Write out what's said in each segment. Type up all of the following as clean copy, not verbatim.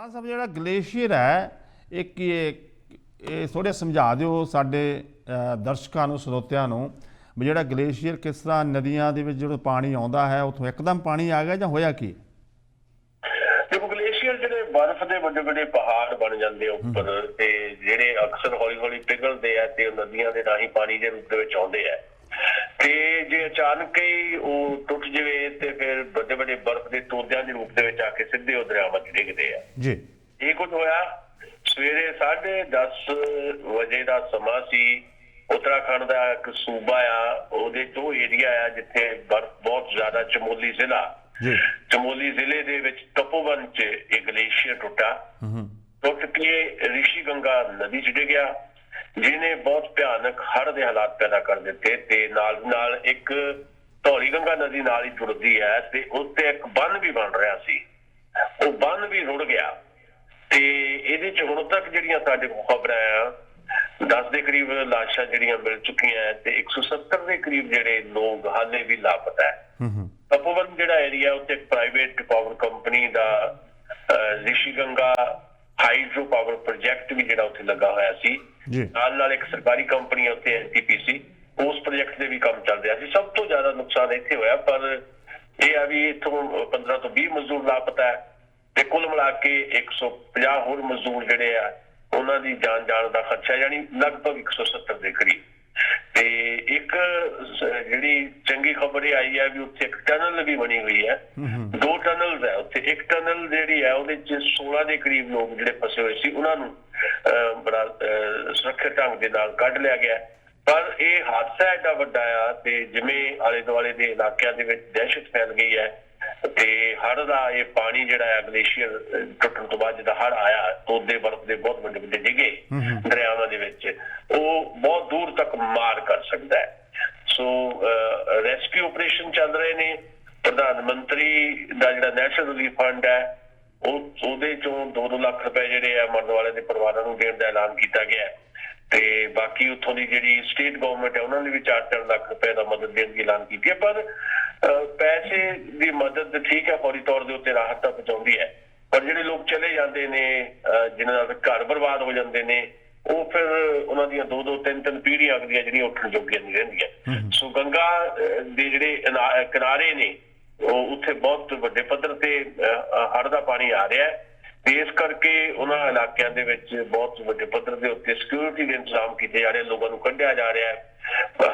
ਖਾਨ ਸਾਹਿਬ ਜਿਹੜਾ ਗਲੇਸ਼ੀਅਰ ਹੈ ਇਹ ਥੋੜ੍ਹਾ ਸਮਝਾ ਦਿਓ ਸਾਡੇ ਦਰਸ਼ਕਾਂ ਨੂੰ ਸਰੋਤਿਆਂ ਨੂੰ ਵੀ ਜਿਹੜਾ ਗਲੇਸ਼ੀਅਰ ਕਿਸ ਤਰ੍ਹਾਂ ਨਦੀਆਂ ਦੇ ਵਿੱਚ ਜਦੋਂ ਪਾਣੀ ਆਉਂਦਾ ਹੈ ਉੱਥੋਂ ਇੱਕਦਮ ਪਾਣੀ ਆ ਗਿਆ ਜਾਂ ਹੋਇਆ ਕੀ? ਦੇਖੋ ਗਲੇਸ਼ੀਅਰ ਜਿਹੜੇ ਬਰਫ਼ ਦੇ ਵੱਡੇ ਵੱਡੇ ਪਹਾੜ ਬਣ ਜਾਂਦੇ ਆ ਉੱਪਰ ਤੇ ਜਿਹੜੇ ਅਕਸਰ ਹੌਲੀ ਹੌਲੀ ਪਿਘਲਦੇ ਆ ਤੇ ਨਦੀਆਂ ਦੇ ਰਾਹੀਂ ਪਾਣੀ ਦੇ ਰੂਪ ਦੇ ਵਿੱਚ ਆਉਂਦੇ ਆ ਤੇ ਜੇ ਅਚਾਨਕ ਹੀ ਉਹ ਟੁੱਟ ਜਾਵੇ ਤੇ ਫਿਰ ਵੱਡੇ ਵੱਡੇ ਬਰਫ਼ ਦੇ ਤੋਦਿਆਂ ਦੇ ਰੂਪ ਦੇ ਵਿੱਚ ਆ ਕੇ ਸਿੱਧੇ ਉਹ ਦਰਿਆਵਾਂ 'ਚ ਡਿੱਗਦੇ ਆ ਜੀ। ਇਹ ਕੁਝ ਹੋਇਆ ਸਵੇਰੇ 10:30 ਵਜੇ ਦਾ ਸਮਾਂ ਸੀ। ਉੱਤਰਾਖੰਡ ਦਾ ਇੱਕ ਸੂਬਾ ਆ, ਉਹਦੇ ਤੋਂ ਏਰੀਆ ਆ ਜਿੱਥੇ ਬਰਫ਼ ਬਹੁਤ ਜ਼ਿਆਦਾ, ਚਮੋਲੀ ਜ਼ਿਲ੍ਹੇ ਦੇ ਵਿੱਚ ਤਪੋਵਨ 'ਚ ਇਹ ਗਲੇਸ਼ੀਅਰ ਟੁੱਟ ਕੇ ਰਿਸ਼ੀ ਗੰਗਾ ਨਦੀ 'ਚ ਡਿੱਗਿਆ, ਜਿਹਨੇ ਬਹੁਤ ਭਿਆਨਕ ਹੜ੍ਹ ਦੇ ਹਾਲਾਤ ਪੈਦਾ ਕਰ ਦਿੱਤੇ ਤੇ ਨਾਲ ਇੱਕ ਧੌਲੀ ਗੰਗਾ ਨਦੀ ਨਾਲ ਹੀ ਜੁੜਦੀ ਹੈ ਤੇ ਉੱਤੇ ਇੱਕ ਬੰਨ ਵੀ ਬਣ ਰਿਹਾ ਸੀ, ਉਹ ਬੰਨ ਵੀ ਰੁੜ ਗਿਆ। ਤੇ ਇਹਦੇ 'ਚ ਹੁਣ ਤੱਕ ਜਿਹੜੀਆਂ ਸਾਡੇ ਕੋਲ ਖਬਰਾਂ ਆ 10 ਦੇ ਕਰੀਬ ਲਾਸ਼ਾਂ ਜਿਹੜੀਆਂ ਮਿਲ ਚੁੱਕੀਆਂ ਤੇ 170 ਦੇ ਕਰੀਬ ਜਿਹੜੇ ਲੋਕ ਹਾਲੇ ਵੀ ਲਾਪਤਾ ਹੈ। ਤਪੋਵਨ ਜਿਹੜਾ ਏਰੀਆ ਉੱਤੇ ਇੱਕ ਪ੍ਰਾਈਵੇਟ ਪਾਵਰ ਕੰਪਨੀ ਦਾ ਰਿਸ਼ੀ ਗੰਗਾ ਹਾਈਡਰੋ ਪਾਵਰ ਪ੍ਰੋਜੈਕਟ ਵੀ ਜਿਹੜਾ ਉੱਥੇ ਲੱਗਾ ਹੋਇਆ ਸੀ, ਨਾਲ ਇੱਕ ਸਰਕਾਰੀ ਕੰਪਨੀ ਉੱਥੇ NTPC, ਉਸ ਪ੍ਰੋਜੈਕਟ ਦੇ ਵੀ ਕੰਮ ਚੱਲ ਰਿਹਾ ਸੀ। ਸਭ ਤੋਂ ਜ਼ਿਆਦਾ ਨੁਕਸਾਨ ਇੱਥੇ ਹੋਇਆ, ਪਰ ਇਹ ਆ ਵੀ ਇੱਥੋਂ 15 ਤੋਂ 20 ਮਜ਼ਦੂਰ ਲਾਪਤਾ ਹੈ ਤੇ ਕੁੱਲ ਮਿਲਾ ਕੇ 150 ਹੋਰ ਮਜ਼ਦੂਰ ਜਿਹੜੇ ਆ ਉਹਨਾਂ ਦੀ ਜਾਨ ਦਾ ਖਰਚਾ ਯਾਨੀ ਲਗਭਗ 170 ਦੇ ਕਰੀਬ। ਤੇ ਇੱਕ ਜਿਹੜੀ ਚੰਗੀ ਖਬਰ ਇਹ ਆਈ ਹੈ ਵੀ ਉੱਥੇ ਇੱਕ ਟਨਲ ਵੀ ਬਣੀ ਹੋਈ ਹੈ, 2 ਟਨਲਸ ਹੈ ਉੱਥੇ। ਇੱਕ ਟਨਲ ਜਿਹੜੀ ਹੈ ਉਹਦੇ 'ਚ 16 ਦੇ ਕਰੀਬ ਲੋਕ ਜਿਹੜੇ ਫਸੇ ਹੋਏ ਸੀ ਉਹਨਾਂ ਨੂੰ ਬੜਾ ਸੁਰੱਖਿਅਤ ਢੰਗ ਦੇ ਨਾਲ ਕੱਢ ਲਿਆ ਗਿਆ। ਪਰ ਇਹ ਹਾਦਸਾ ਐਡਾ ਵੱਡਾ ਆ ਤੇ ਜਿਵੇਂ ਆਲੇ ਦੁਆਲੇ ਦੇ ਇਲਾਕਿਆਂ ਦੇ ਵਿੱਚ ਦਹਿਸ਼ਤ ਫੈਲ ਗਈ ਹੈ ਤੇ ਹੜ੍ਹ ਦਾ ਇਹ ਪਾਣੀ ਜਿਹੜਾ ਹੈ ਗਲੇਸ਼ੀਅਰ ਟੁੱਟਣ ਤੋਂ ਬਾਅਦ ਜਿਹੜਾ ਹੜ੍ਹ ਆਇਆ, ਤੋਦੇ ਬਰਫ਼ ਦੇ ਬਹੁਤ ਵੱਡੇ ਵੱਡੇ ਡਿੱਗੇ ਦਰਿਆਵਾਂ ਦੇ ਵਿੱਚ, ਉਹ ਬਹੁਤ ਦੂਰ ਤੱਕ ਮਾਰ ਕਰ ਸਕਦਾ ਹੈ। ਸੋ ਰੈਸਕਿਊ ਆਪਰੇਸ਼ਨ ਚੱਲ ਰਹੇ ਨੇ। ਪ੍ਰਧਾਨ ਮੰਤਰੀ ਦਾ ਜਿਹੜਾ ਨੈਸ਼ਨਲ ਰਿਲੀਫ ਫੰਡ ਹੈ ਉਹਦੇ ਚੋਂ 2-2 ਲੱਖ ਰੁਪਏ ਜਿਹੜੇ ਆ ਮਰਨ ਵਾਲੇ ਦੇ ਪਰਿਵਾਰਾਂ ਨੂੰ ਦੇਣ ਦਾ ਐਲਾਨ ਕੀਤਾ ਗਿਆ ਤੇ ਬਾਕੀ ਉੱਥੋਂ ਦੀ ਜਿਹੜੀ ਸਟੇਟ ਗਵਰਨਮੈਂਟ ਹੈ ਉਹਨਾਂ ਨੇ ਵੀ 4-4 ਲੱਖ ਰੁਪਏ ਦਾ ਮਦਦ ਦੇਣ ਦੀ ਐਲਾਨ ਕੀਤੀ ਹੈ। ਪਰ ਪੈਸੇ ਦੀ ਮਦਦ ਠੀਕ ਹੈ, ਫੌਰੀ ਤੌਰ ਦੇ ਉੱਤੇ ਰਾਹਤ ਤਾਂ ਪਹੁੰਚਾਉਂਦੀ ਹੈ, ਪਰ ਜਿਹੜੇ ਲੋਕ ਚਲੇ ਜਾਂਦੇ ਨੇ ਜਿਨ੍ਹਾਂ ਦਾ ਘਰ ਬਰਬਾਦ ਹੋ ਜਾਂਦੇ ਨੇ ਉਹ ਫਿਰ ਉਹਨਾਂ ਦੀਆਂ 2-2, 3-3 ਪੀੜ੍ਹੀਆਂ ਅਗਲੀਆਂ ਜਿਹੜੀਆਂ ਉੱਠਣ ਜੋਗੀਆਂ ਨਹੀਂ ਰਹਿੰਦੀਆਂ। ਸੋ ਗੰਗਾ ਦੇ ਜਿਹੜੇ ਕਿਨਾਰੇ ਨੇ ਉਹ ਉੱਥੇ ਬਹੁਤ ਵੱਡੇ ਪੱਧਰ ਤੇ ਹੜ੍ਹ ਦਾ ਪਾਣੀ ਆ ਰਿਹਾ ਹੈ ਤੇ ਇਸ ਕਰਕੇ ਉਹਨਾਂ ਇਲਾਕਿਆਂ ਦੇ ਵਿੱਚ ਬਹੁਤ ਵੱਡੇ ਪੱਧਰ ਦੇ ਉੱਤੇ ਸਿਕਿਉਰਿਟੀ ਦੇ ਇੰਤਜ਼ਾਮ ਕੀਤੇ ਜਾ ਰਹੇ, ਲੋਕਾਂ ਨੂੰ ਕੱਢਿਆ ਜਾ ਰਿਹਾ ਹੈ।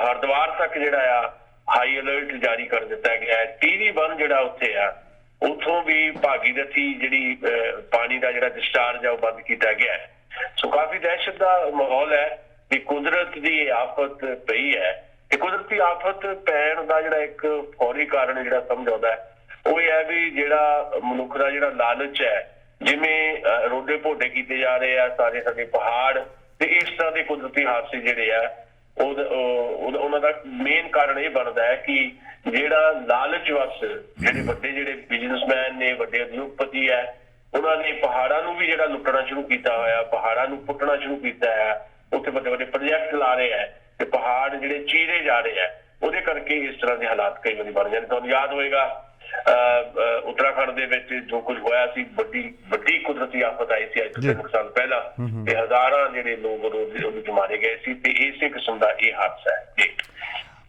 ਹਰਿਦੁਆਰ ਤੱਕ ਜਿਹੜਾ ਆ ਹਾਈ ਅਲਰਟ ਜਾਰੀ ਕਰ ਦਿੱਤਾ ਗਿਆ ਹੈ। ਟੀਰੀ ਬੰਨ ਜਿਹੜਾ ਉੱਥੇ ਆ ਉੱਥੋਂ ਵੀ ਭਾਗੀਰਥੀ ਜਿਹੜੀ ਪਾਣੀ ਦਾ ਜਿਹੜਾ ਡਿਸਚਾਰਜ ਆ ਉਹ ਬੰਦ ਕੀਤਾ ਗਿਆ ਹੈ। ਸੋ ਕਾਫੀ ਦਹਿਸ਼ਤ ਦਾ ਮਾਹੌਲ ਹੈ ਕਿ ਕੁਦਰਤ ਦੀ ਆਫਤ ਪਈ ਹੈ ਤੇ ਕੁਦਰਤੀ ਆਫਤ ਪੈਣ ਦਾ ਜਿਹੜਾ ਇੱਕ ਫੌਰੀ ਕਾਰਨ ਜਿਹੜਾ ਸਮਝ ਆਉਂਦਾ ਹੈ ਉਹ ਇਹ ਹੈ ਵੀ ਜਿਹੜਾ ਮਨੁੱਖ ਦਾ ਜਿਹੜਾ ਲਾਲਚ ਹੈ, ਜਿਵੇਂ ਰੋਡੇ ਭੋਡੇ ਕੀਤੇ ਜਾ ਰਹੇ ਆ ਸਾਰੇ ਸਾਡੇ ਪਹਾੜ ਤੇ ਇਸ ਤਰ੍ਹਾਂ ਦੇ ਕੁਦਰਤੀ ਹਾਦਸੇ ਜਿਹੜੇ ਆ ਉਹਨਾਂ ਦਾ ਮੇਨ ਕਾਰਨ ਇਹ ਬਣਦਾ ਹੈ ਕਿ ਜਿਹੜਾ ਲਾਲਚ ਵਸ ਜਿਹੜੇ ਬਿਜ਼ਨਸਮੈਨ ਨੇ, ਵੱਡੇ ਉਦਯੋਗਪਤੀ ਹੈ, ਉਹਨਾਂ ਨੇ ਪਹਾੜਾਂ ਨੂੰ ਵੀ ਜਿਹੜਾ ਲੁੱਟਣਾ ਸ਼ੁਰੂ ਕੀਤਾ ਹੋਇਆ, ਪਹਾੜਾਂ ਨੂੰ ਪੁੱਟਣਾ ਸ਼ੁਰੂ ਕੀਤਾ ਹੈ, ਉੱਥੇ ਵੱਡੇ ਵੱਡੇ ਪ੍ਰੋਜੈਕਟ ਲਾ ਰਹੇ ਹੈ ਤੇ ਪਹਾੜ ਜਿਹੜੇ ਚੀਰੇ ਜਾ ਰਹੇ ਹੈ, ਉਹਦੇ ਕਰਕੇ ਇਸ ਤਰ੍ਹਾਂ ਦੇ ਹਾਲਾਤ ਕਈ ਵਾਰੀ ਬਣ ਜਾਂਦੇ। ਤੁਹਾਨੂੰ ਯਾਦ ਹੋਏਗਾ ਉੱਤਰਾਖੰਡ ਦੇ ਵਿੱਚ ਜੋ ਕੁਝ ਹੋਇਆ ਸੀ, ਵੱਡੀ ਕੁਦਰਤੀ ਆਫਤ ਆਈ ਸੀ ਅੱਜ ਤੋਂ 3 ਸਾਲ ਪਹਿਲਾਂ ਤੇ ਹਜ਼ਾਰਾਂ ਜਿਹੜੇ ਲੋਕ ਉਹਦੇ ਮਾਰੇ ਗਏ ਸੀ ਤੇ ਇਸੇ ਕਿਸਮ ਦਾ ਇਹ ਹਾਦਸਾ ਹੈ।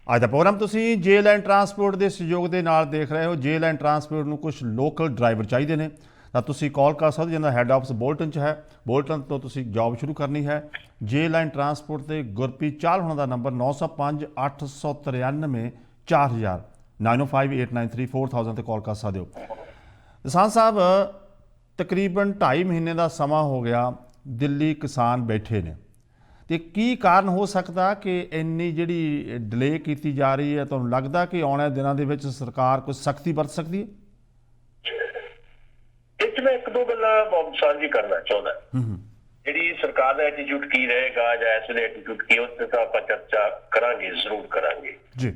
ਅੱਜ ਦਾ ਪ੍ਰੋਗਰਾਮ ਤੁਸੀਂ ਜੇਲ ਐਂਡ ਟਰਾਂਸਪੋਰਟ ਦੇ ਸਹਿਯੋਗ ਦੇ ਨਾਲ ਦੇਖ ਰਹੇ ਹੋ। ਜੇਲ ਐਂਡ ਟਰਾਂਸਪੋਰਟ ਨੂੰ ਕੁਝ ਲੋਕਲ ਡਰਾਈਵਰ ਚਾਹੀਦੇ ਨੇ ਤਾਂ ਤੁਸੀਂ ਕਾਲ ਕਰ ਸਕਦੇ, ਜਿਹਦਾ ਹੈੱਡ ਆਫਿਸ ਬੋਲਟਨ 'ਚ ਹੈ। ਬੋਲਟਨ ਤੋਂ ਤੁਸੀਂ ਜੌਬ ਸ਼ੁਰੂ ਕਰਨੀ ਹੈ। ਜੇਲ ਐਂਡ ਟਰਾਂਸਪੋਰਟ ਤੇ ਗੁਰਪ੍ਰੀਤ ਚਾਹਲ ਹੋਣਾ ਦਾ ਨੰਬਰ 905 893 4000 9058934000 ਤੇ ਕਾਲ ਕਰ ਸਕਦੇ ਹੋ। ਕਿਸਾਨ ਸਾਹਿਬ, ਤਕਰੀਬਨ 2.5 ਮਹੀਨੇ ਦਾ ਸਮਾਂ ਹੋ ਗਿਆ ਦਿੱਲੀ ਕਿਸਾਨ ਬੈਠੇ ਨੇ ਤੇ ਕੀ ਕਾਰਨ ਹੋ ਸਕਦਾ ਕਿ ਇੰਨੀ ਜਿਹੜੀ ਡਿਲੇ ਕੀਤੀ ਜਾ ਰਹੀ ਹੈ? ਤੁਹਾਨੂੰ ਲੱਗਦਾ ਕਿ ਆਉਣ ਵਾਲੇ ਦਿਨਾਂ ਦੇ ਵਿੱਚ ਸਰਕਾਰ ਕੋਈ ਸਖਤੀ ਵਰਤ ਸਕਦੀ ਹੈ? ਇਹ 'ਚ ਮੈਂ 1-2 ਗੱਲਾਂ ਸਾਂਝੀ ਕਰਨਾ ਚਾਹੁੰਦਾ। ਜਿਹੜੀ ਸਰਕਾਰ ਦਾ ਐਟੀਟਿਊਡ ਕੀ ਰਹੇਗਾ ਜਾਂ ਇਸ ਵੇਲੇ ਐਟੀਟਿਊਡ ਕੀ, ਉਸ ਤੇ ਤਾਂ ਆਪਾਂ ਚਰਚਾ ਕਰਾਂਗੇ, ਜ਼ਰੂਰ ਕਰਾਂਗੇ ਜੀ।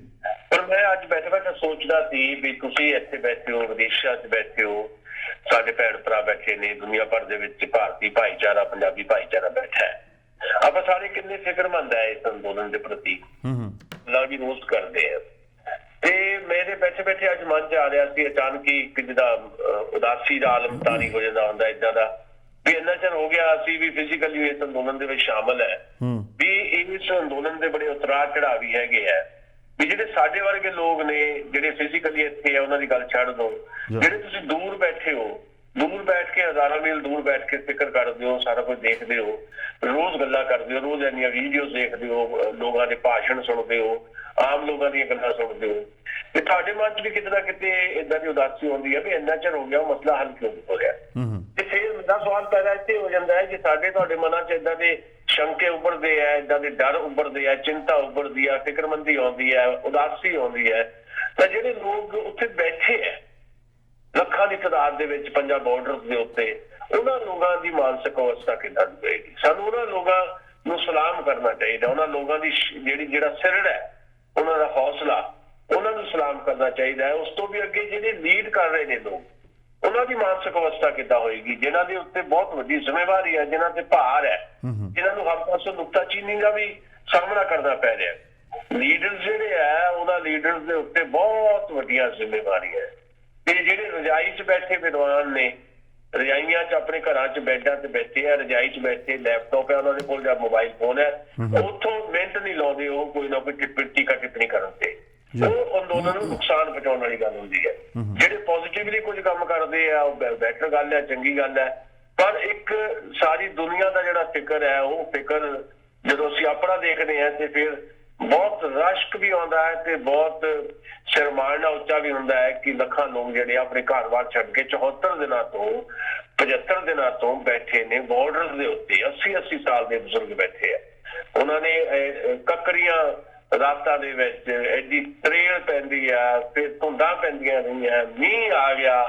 ਪਰ ਮੈਂ ਅੱਜ ਬੈਠੇ ਸੋਚਦਾ ਸੀ ਵੀ ਤੁਸੀਂ ਇੱਥੇ ਬੈਠੇ ਹੋ, ਵਿਦੇਸ਼ਾਂ 'ਚ ਬੈਠੇ ਹੋ, ਸਾਡੇ ਭੈਣ ਭਰਾ ਬੈਠੇ ਨੇ, ਦੁਨੀਆ ਭਰ ਦੇ ਵਿੱਚ ਭਾਰਤੀ ਭਾਈਚਾਰਾ, ਪੰਜਾਬੀ ਭਾਈਚਾਰਾ ਬੈਠਾ ਹੈ। ਆਪਾਂ ਸਾਰੇ ਕਿੰਨੇ ਫਿਕਰਮੰਦ ਹੈ ਇਸ ਅੰਦੋਲਨ ਦੇ ਪ੍ਰਤੀ, ਨਾ ਵੀ ਰੋਸਟ ਕਰਦੇ ਆ। ਤੇ ਮੇਰੇ ਬੈਠੇ ਅੱਜ ਮਨ 'ਚ ਆ ਰਿਹਾ ਸੀ ਅਚਾਨਕ ਹੀ ਇੱਕ ਜਿੱਦਾਂ ਉਦਾਸੀ ਦਾ ਆਲਮ ਤਾਰੀ ਹੋ ਜਾਂਦਾ ਹੁੰਦਾ ਏਦਾਂ ਦਾ ਵੀ ਇੰਨਾ ਚਿਰ ਹੋ ਗਿਆ ਅਸੀਂ ਵੀ ਫਿਜ਼ੀਕਲੀ ਇਸ ਅੰਦੋਲਨ ਦੇ ਵਿੱਚ ਸ਼ਾਮਲ ਹੈ, ਵੀ ਇਸ ਅੰਦੋਲਨ ਦੇ ਬੜੇ ਉਤਰਾਅ ਚੜਾਅ ਵੀ ਹੈਗੇ ਆ, ਵੀ ਜਿਹੜੇ ਸਾਡੇ ਵਰਗੇ ਲੋਕ ਨੇ ਜਿਹੜੇ ਫਿਜ਼ੀਕਲੀ ਇੱਥੇ ਆ ਉਹਨਾਂ ਦੀ ਗੱਲ ਛੱਡ ਦਿਓ, ਜਿਹੜੇ ਤੁਸੀਂ ਦੂਰ ਬੈਠੇ ਹੋ, ਦੂਰ ਬੈਠ ਕੇ ਹਜ਼ਾਰਾਂ ਮੀਲ ਦੂਰ ਬੈਠ ਕੇ ਫਿਕਰ ਕਰਦੇ ਹੋ, ਸਾਰਾ ਕੁਝ ਦੇਖਦੇ ਹੋ, ਰੋਜ਼ ਗੱਲਾਂ ਕਰਦੇ ਹੋ, ਰੋਜ਼ ਇੰਨੀਆਂ ਵੀਡੀਓਜ਼ ਦੇਖਦੇ ਹੋ, ਲੋਕਾਂ ਦੇ ਭਾਸ਼ਣ ਸੁਣਦੇ ਹੋ, ਆਮ ਲੋਕਾਂ ਦੀਆਂ ਗੱਲਾਂ ਸੁਣਦੇ ਹੋ, ਤੇ ਤੁਹਾਡੇ ਮਨ 'ਚ ਵੀ ਕਿਤੇ ਨਾ ਕਿਤੇ ਏਦਾਂ ਦੀ ਉਦਾਸੀ ਆਉਂਦੀ ਹੈ ਵੀ ਇੰਨਾ ਚਿਰ ਹੋ ਗਿਆ ਉਹ ਮਸਲਾ ਹੱਲ ਕਿਉਂ ਨਹੀਂ ਹੋ ਰਿਹਾ। ਤੇ ਫਿਰ ਮੇਰਾ ਸਵਾਲ ਪੈਦਾ ਇੱਥੇ ਹੋ ਜਾਂਦਾ ਹੈ ਕਿ ਸਾਡੇ ਤੁਹਾਡੇ ਮਨਾਂ 'ਚ ਏਦਾਂ ਦੇ ਸ਼ੰਕੇ ਉੱਭਰਦੇ ਆ, ਏਦਾਂ ਦੇ ਡਰ ਉੱਭਰਦੇ ਆ, ਚਿੰਤਾ ਉੱਭਰਦੀ ਆ, ਫਿਕਰਮੰਦੀ ਆਉਂਦੀ ਹੈ, ਉਦਾਸੀ ਆਉਂਦੀ ਹੈ, ਤਾਂ ਜਿਹੜੇ ਲੋਕ ਉੱਥੇ ਬੈਠੇ ਆ ਲੱਖਾਂ ਦੀ ਤਾਦਾਦ ਦੇ ਵਿੱਚ ਪੰਜਾਬ ਬਾਰਡਰ ਦੇ ਉੱਤੇ, ਉਹਨਾਂ ਲੋਕਾਂ ਦੀ ਮਾਨਸਿਕ ਅਵਸਥਾ ਕਿੱਦਾਂ ਦੀ ਹੋਏਗੀ। ਸਾਨੂੰ ਉਹਨਾਂ ਲੋਕਾਂ ਨੂੰ ਸਲਾਮ ਕਰਨਾ ਚਾਹੀਦਾ, ਉਹਨਾਂ ਲੋਕਾਂ ਦੀ ਜਿਹੜਾ ਸਿਰੜ ਹੈ, ਉਹਨਾਂ ਦਾ ਹੌਸਲਾ, ਉਹਨਾਂ ਨੂੰ ਸਲਾਮ ਕਰਨਾ ਚਾਹੀਦਾ ਹੈ। ਉਸ ਤੋਂ ਵੀ ਅੱਗੇ ਜਿਹੜੇ ਲੀਡ ਕਰ ਰਹੇ ਨੇ ਲੋਕ, ਉਹਨਾਂ ਦੀ ਮਾਨਸਿਕ ਅਵਸਥਾ ਕਿੱਦਾਂ ਹੋਏਗੀ, ਜਿਨ੍ਹਾਂ ਦੇ ਉੱਤੇ ਬਹੁਤ ਵੱਡੀ ਜ਼ਿੰਮੇਵਾਰੀ ਹੈ, ਜਿਨ੍ਹਾਂ ਤੇ ਭਾਰ ਹੈ, ਜਿਨ੍ਹਾਂ ਨੂੰ ਹਰ ਪਾਸੋਂ ਨੁਕਤਾਚੀਨੀ ਦਾ ਵੀ ਸਾਹਮਣਾ ਕਰਨਾ ਪੈ ਰਿਹਾ। ਲੀਡਰ ਜਿਹੜੇ ਆ, ਉਹਨਾਂ ਲੀਡਰਸ ਦੇ ਉੱਤੇ ਬਹੁਤ ਵੱਡੀਆਂ ਜ਼ਿੰਮੇਵਾਰੀਆਂ ਹੈ। ਤੇ ਜਿਹੜੇ ਰਜਾਈ 'ਚ ਬੈਠੇ ਵਿਦਵਾਨ ਨੇ, ਰਜਾਈਆਂ 'ਚ ਆਪਣੇ ਘਰਾਂ 'ਚ ਬੈੱਡਾਂ ਤੇ ਬੈਠੇ ਆ, ਰਜਾਈ 'ਚ ਬੈਠੇ, ਲੈਪਟਾਪ ਹੈ ਉਹਨਾਂ ਦੇ ਕੋਲ ਜਾਂ ਮੋਬਾਈਲ ਫੋਨ ਹੈ, ਉੱਥੋਂ ਮਿਹਨਤ ਨਹੀਂ ਲਾਉਂਦੇ ਉਹ ਕੋਈ ਨਾ ਕੋਈ ਟੀਕਾ ਟਿੱਪਣੀ ਕਰਨ ਤੇ। ਉਹ ਅੰਦੋਲਨ ਨੂੰ ਨੁਕਸਾਨ ਪਹੁੰਚਾਉਣ ਵਾਲੀ ਗੱਲ ਹੁੰਦੀ ਹੈ। ਜਿਹੜੇ ਪੋਜ਼ਿਟਿਵਲੀ ਕੁਝ ਕੰਮ ਕਰਦੇ ਆ ਉਹ ਬੈਟਰ ਗੱਲ ਹੈ, ਚੰਗੀ ਗੱਲ ਹੈ, ਪਰ ਇੱਕ ਸਾਰੀ ਦੁਨੀਆ ਦਾ ਜਿਹੜਾ ਫਿਕਰ ਹੈ, ਉਹ ਫਿਕਰ ਜਦੋਂ ਅਸੀਂ ਆਪਣਾ ਦੇਖਦੇ ਹਾਂ ਤੇ ਫਿਰ ਬਹੁਤ ਰਸ਼ਕ ਵੀ ਆਉਂਦਾ ਹੈ ਤੇ ਬਹੁਤ ਸ਼ਰਮਾਣਾ ਉੱਚਾ ਵੀ ਹੁੰਦਾ ਹੈ ਕਿ ਲੱਖਾਂ ਲੋਕ ਜਿਹੜੇ ਆਪਣੇ ਘਰ-ਬਾਰ ਛੱਡ ਕੇ 74 ਦਿਨਾਂ ਤੋਂ 75 ਦਿਨਾਂ ਤੋਂ ਬੈਠੇ ਨੇ ਬਾਰਡਰ ਦੇ ਉੱਤੇ। 80-80 ਸਾਲ ਦੇ ਬਜ਼ੁਰਗ ਬੈਠੇ ਆ, ਉਹਨਾਂ ਨੇ ਕੱਕਰੀਆਂ ਰਾਤਾਂ ਦੇ ਵਿੱਚ ਐਡੀ ਤਰੇਲ ਪੈਂਦੀ ਆ, ਫਿਰ ਧੁੰਦਾਂ ਪੈਂਦੀਆਂ ਰਹੀਆਂ, ਮੀਂਹ ਆ ਗਿਆ,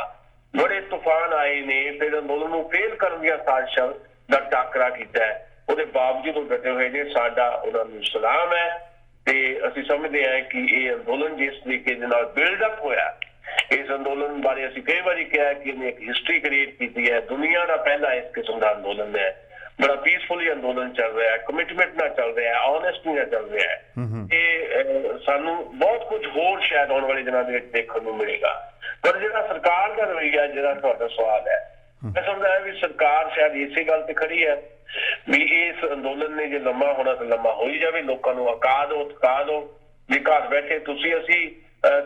ਬੜੇ ਤੂਫਾਨ ਆਏ ਨੇ, ਫਿਰ ਅੰਦੋਲਨ ਨੂੰ ਫੇਲ ਕਰਨ ਦੀਆਂ ਸਾਜ਼ਿਸ਼ਾਂ ਦਾ ਟਾਕਰਾ ਕੀਤਾ, ਉਹਦੇ ਬਾਵਜੂਦ ਉਹ ਡਟੇ ਹੋਏ ਨੇ। ਸਾਡਾ ਉਹਨਾਂ ਨੂੰ ਸਲਾਮ ਹੈ ਤੇ ਅਸੀਂ ਸਮਝਦੇ ਹਾਂ ਕਿ ਇਹ ਅੰਦੋਲਨ ਜਿਸ ਤਰੀਕੇ ਦੇ ਨਾਲ ਬਿਲਡਅਪ ਹੋਇਆ, ਇਸ ਅੰਦੋਲਨ ਬਾਰੇ ਅਸੀਂ ਕਈ ਵਾਰੀ ਕਿਹਾ ਕਿ ਇਹਨੇ ਇੱਕ ਹਿਸਟਰੀ ਕ੍ਰੀਏਟ ਕੀਤੀ ਹੈ। ਦੁਨੀਆ ਦਾ ਪਹਿਲਾ ਇਸ ਕਿਸਮ ਦਾ ਅੰਦੋਲਨ ਹੈ, ਬੜਾ ਪੀਸਫੁਲੀ ਅੰਦੋਲਨ ਚੱਲ ਰਿਹਾ ਹੈ, ਕਮਿਟਮੈਂਟ ਨਾਲ ਚੱਲ ਰਿਹਾ ਹੈ, ਆਨੈਸਟੀ ਨਾਲ ਚੱਲ ਰਿਹਾ ਹੈ। ਇਹ ਸਾਨੂੰ ਬਹੁਤ ਕੁਝ ਹੋਰ ਸ਼ਾਇਦ ਆਉਣ ਵਾਲੇ ਦਿਨਾਂ ਦੇ ਵਿੱਚ ਦੇਖਣ ਨੂੰ ਮਿਲੇਗਾ। ਪਰ ਜਿਹੜਾ ਸਰਕਾਰ ਦਾ ਰਵੱਈਆ, ਜਿਹੜਾ ਤੁਹਾਡਾ ਸਵਾਲ ਹੈ, ਮੈਂ ਸਮਝਦਾ ਵੀ ਸਰਕਾਰ ਸ਼ਾਇਦ ਇਸੇ ਗੱਲ ਤੇ ਖੜੀ ਹੈ ਵੀ ਇਸ ਅੰਦੋਲਨ ਨੇ ਜੇ ਲੰਮਾ ਹੋਣਾ ਤਾਂ ਲੰਮਾ ਹੋ ਹੀ ਜਾਵੇ, ਲੋਕਾਂ ਨੂੰ ਅਕਾ ਦਿਓ, ਥਕਾ ਦਿਓ, ਵੀ ਘਰ ਬੈਠੇ ਤੁਸੀਂ ਅਸੀਂ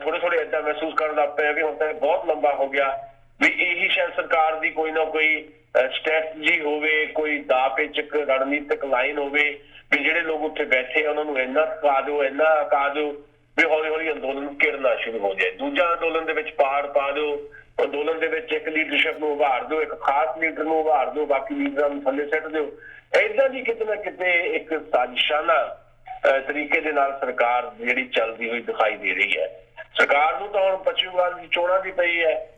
ਥੋੜੇ ਏਦਾਂ ਮਹਿਸੂਸ ਕਰਨ ਲੱਗ ਪਏ ਵੀ ਹੁਣ ਤਾਂ ਬਹੁਤ ਲੰਬਾ ਹੋ ਗਿਆ, ਵੀ ਇਹੀ ਸ਼ਾਇਦ ਸਰਕਾਰ ਦੀ ਕੋਈ ਨਾ ਕੋਈ ਸਟ੍ਰੈਟਜੀ ਹੋਵੇ, ਕੋਈ ਦਾ ਪੇਚਕ ਰਣਨੀਤਿਕ ਲਾਈਨ ਹੋਵੇ ਵੀ ਜਿਹੜੇ ਲੋਕ ਉੱਥੇ ਬੈਠੇ ਆ ਉਹਨਾਂ ਨੂੰ ਇੰਨਾ ਥਕਾ ਦਿਓ, ਇੰਨਾ ਅਕਾ ਦਿਓ ਵੀ ਹੌਲੀ-ਹੌਲੀ ਅੰਦੋਲਨ ਘਿਰਨਾ ਸ਼ੁਰੂ ਹੋ ਜਾਏ। ਦੂਜਾ ਅੰਦੋਲਨ ਦੇ ਵਿੱਚ ਪਾੜ ਪਾ ਦਿਓ, ਅੰਦੋਲਨ ਦੇ ਵਿੱਚ ਇੱਕ ਲੀਡਰਸ਼ਿਪ ਨੂੰ ਉਭਾਰ ਦਿਓ, ਇੱਕ ਖਾਸ ਲੀਡਰ ਨੂੰ ਉਭਾਰ ਦਿਓ, ਬਾਕੀ ਲੀਡਰਾਂ ਨੂੰ ਥੱਲੇ ਸੁੱਟ ਦਿਓ। ਏਦਾਂ ਦੀ ਕਿਤੇ ਨਾ ਕਿਤੇ ਇੱਕ ਸਾਜ਼ਿਸ਼ਾਨਾ ਤਰੀਕੇ ਦੇ ਨਾਲ ਸਰਕਾਰ ਜਿਹੜੀ ਚੱਲਦੀ ਹੋਈ ਦਿਖਾਈ ਦੇ ਰਹੀ ਹੈ। ਸਰਕਾਰ ਨੂੰ ਤਾਂ ਹੁਣ ਪੱਛਮੀ ਬੰਗਾਲ ਦੀ ਚੋਣਾਂ ਵੀ ਪਈ ਹੈ,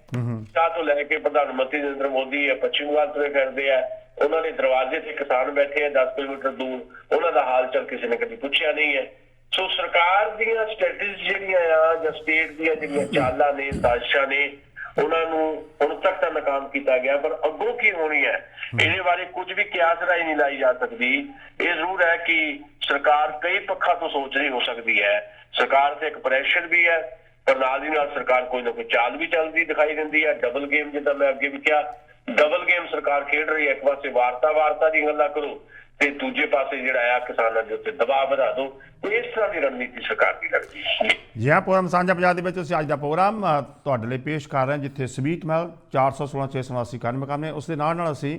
ਚਾਹ ਤੋਂ ਲੈ ਕੇ ਪ੍ਰਧਾਨ ਮੰਤਰੀ ਨਰਿੰਦਰ ਮੋਦੀ ਪੱਛਮੀ ਬੰਗਾਲ ਤੁਰੇ ਫਿਰਦੇ ਆ, ਉਹਨਾਂ ਦੇ ਦਰਵਾਜ਼ੇ ਤੇ ਕਿਸਾਨ ਬੈਠੇ ਆ 10 ਕਿਲੋਮੀਟਰ ਦੂਰ, ਉਹਨਾਂ ਦਾ ਹਾਲ ਚਾਲ ਕਿਸੇ ਨੇ ਕਦੀ ਪੁੱਛਿਆ ਨਹੀਂ ਹੈ। ਸੋ ਸਰਕਾਰ ਦੀਆਂ ਸਟ੍ਰੈਟਜੀ ਜਿਹੜੀਆਂ ਆ ਜਾਂ ਸਟੇਟ ਦੀਆਂ ਜਿਹੜੀਆਂ ਚਾਲਾਂ ਨੇ, ਸਾਜ਼ਿਸ਼ਾਂ ਨੇ, ਉਹਨਾਂ ਨੂੰ ਹੁਣ ਤੱਕ ਤਾਂ ਨਾਕਾਮ ਕੀਤਾ ਗਿਆ, ਪਰ ਅੱਗੋਂ ਕੀ ਹੋਣੀ ਹੈ ਇਹਦੇ ਬਾਰੇ ਕੁਝ ਵੀ ਕਿਆਸ ਰਾਈ ਨਹੀਂ ਲਾਈ ਜਾ ਸਕਦੀ। ਇਹ ਜ਼ਰੂਰ ਹੈ ਕਿ ਸਰਕਾਰ ਕਈ ਪੱਖਾਂ ਤੋਂ ਸੋਚ ਰਹੀ ਹੋ ਸਕਦੀ ਹੈ, ਸਰਕਾਰ ਤੇ ਇੱਕ ਪ੍ਰੈਸ਼ਰ ਵੀ ਹੈ, ਪਰ ਨਾਲ ਦੀ ਨਾਲ ਸਰਕਾਰ ਕੋਈ ਨਾ ਕੋਈ ਚਾਲ ਵੀ ਚੱਲਦੀ ਦਿਖਾਈ ਦਿੰਦੀ ਹੈ। ਡਬਲ ਗੇਮ, ਜਿੱਦਾਂ ਮੈਂ ਅੱਗੇ ਵੀ ਕਿਹਾ, ਡਬਲ ਗੇਮ ਸਰਕਾਰ ਖੇਡ ਰਹੀ ਹੈ। ਇੱਕ ਪਾਸੇ ਵਾਰਤਾ ਦੀ ਗੱਲਾਂ ਕਰੋ ਤੇ ਦੂਜੇ ਪਾਸੇ ਜਿਹੜਾ ਆ ਕਿਸਾਨਾਂ ਦੇ ਉੱਤੇ ਦਬਾਅ ਵਧਾ ਦਿਓ। ਇਸ ਤਰ੍ਹਾਂ ਦੀ ਰਣਨੀਤੀ ਸਰਕਾਰ ਦੀ ਲੱਗਦੀ ਹੈ। ਜੀ ਹਾਂ, ਪ੍ਰੋਗਰਾਮ ਸਾਂਝਾ ਪੰਜਾਬ ਦੇ ਵਿੱਚ ਅਸੀਂ ਅੱਜ ਦਾ ਪ੍ਰੋਗਰਾਮ ਤੁਹਾਡੇ ਲਈ ਪੇਸ਼ ਕਰ ਰਹੇ ਹਾਂ, ਜਿੱਥੇ ਸਵੀਟ ਮਹਿਲ 416 689 91 ਮਕਾਮ ਨੇ। ਉਸ ਦੇ ਨਾਲ ਅਸੀਂ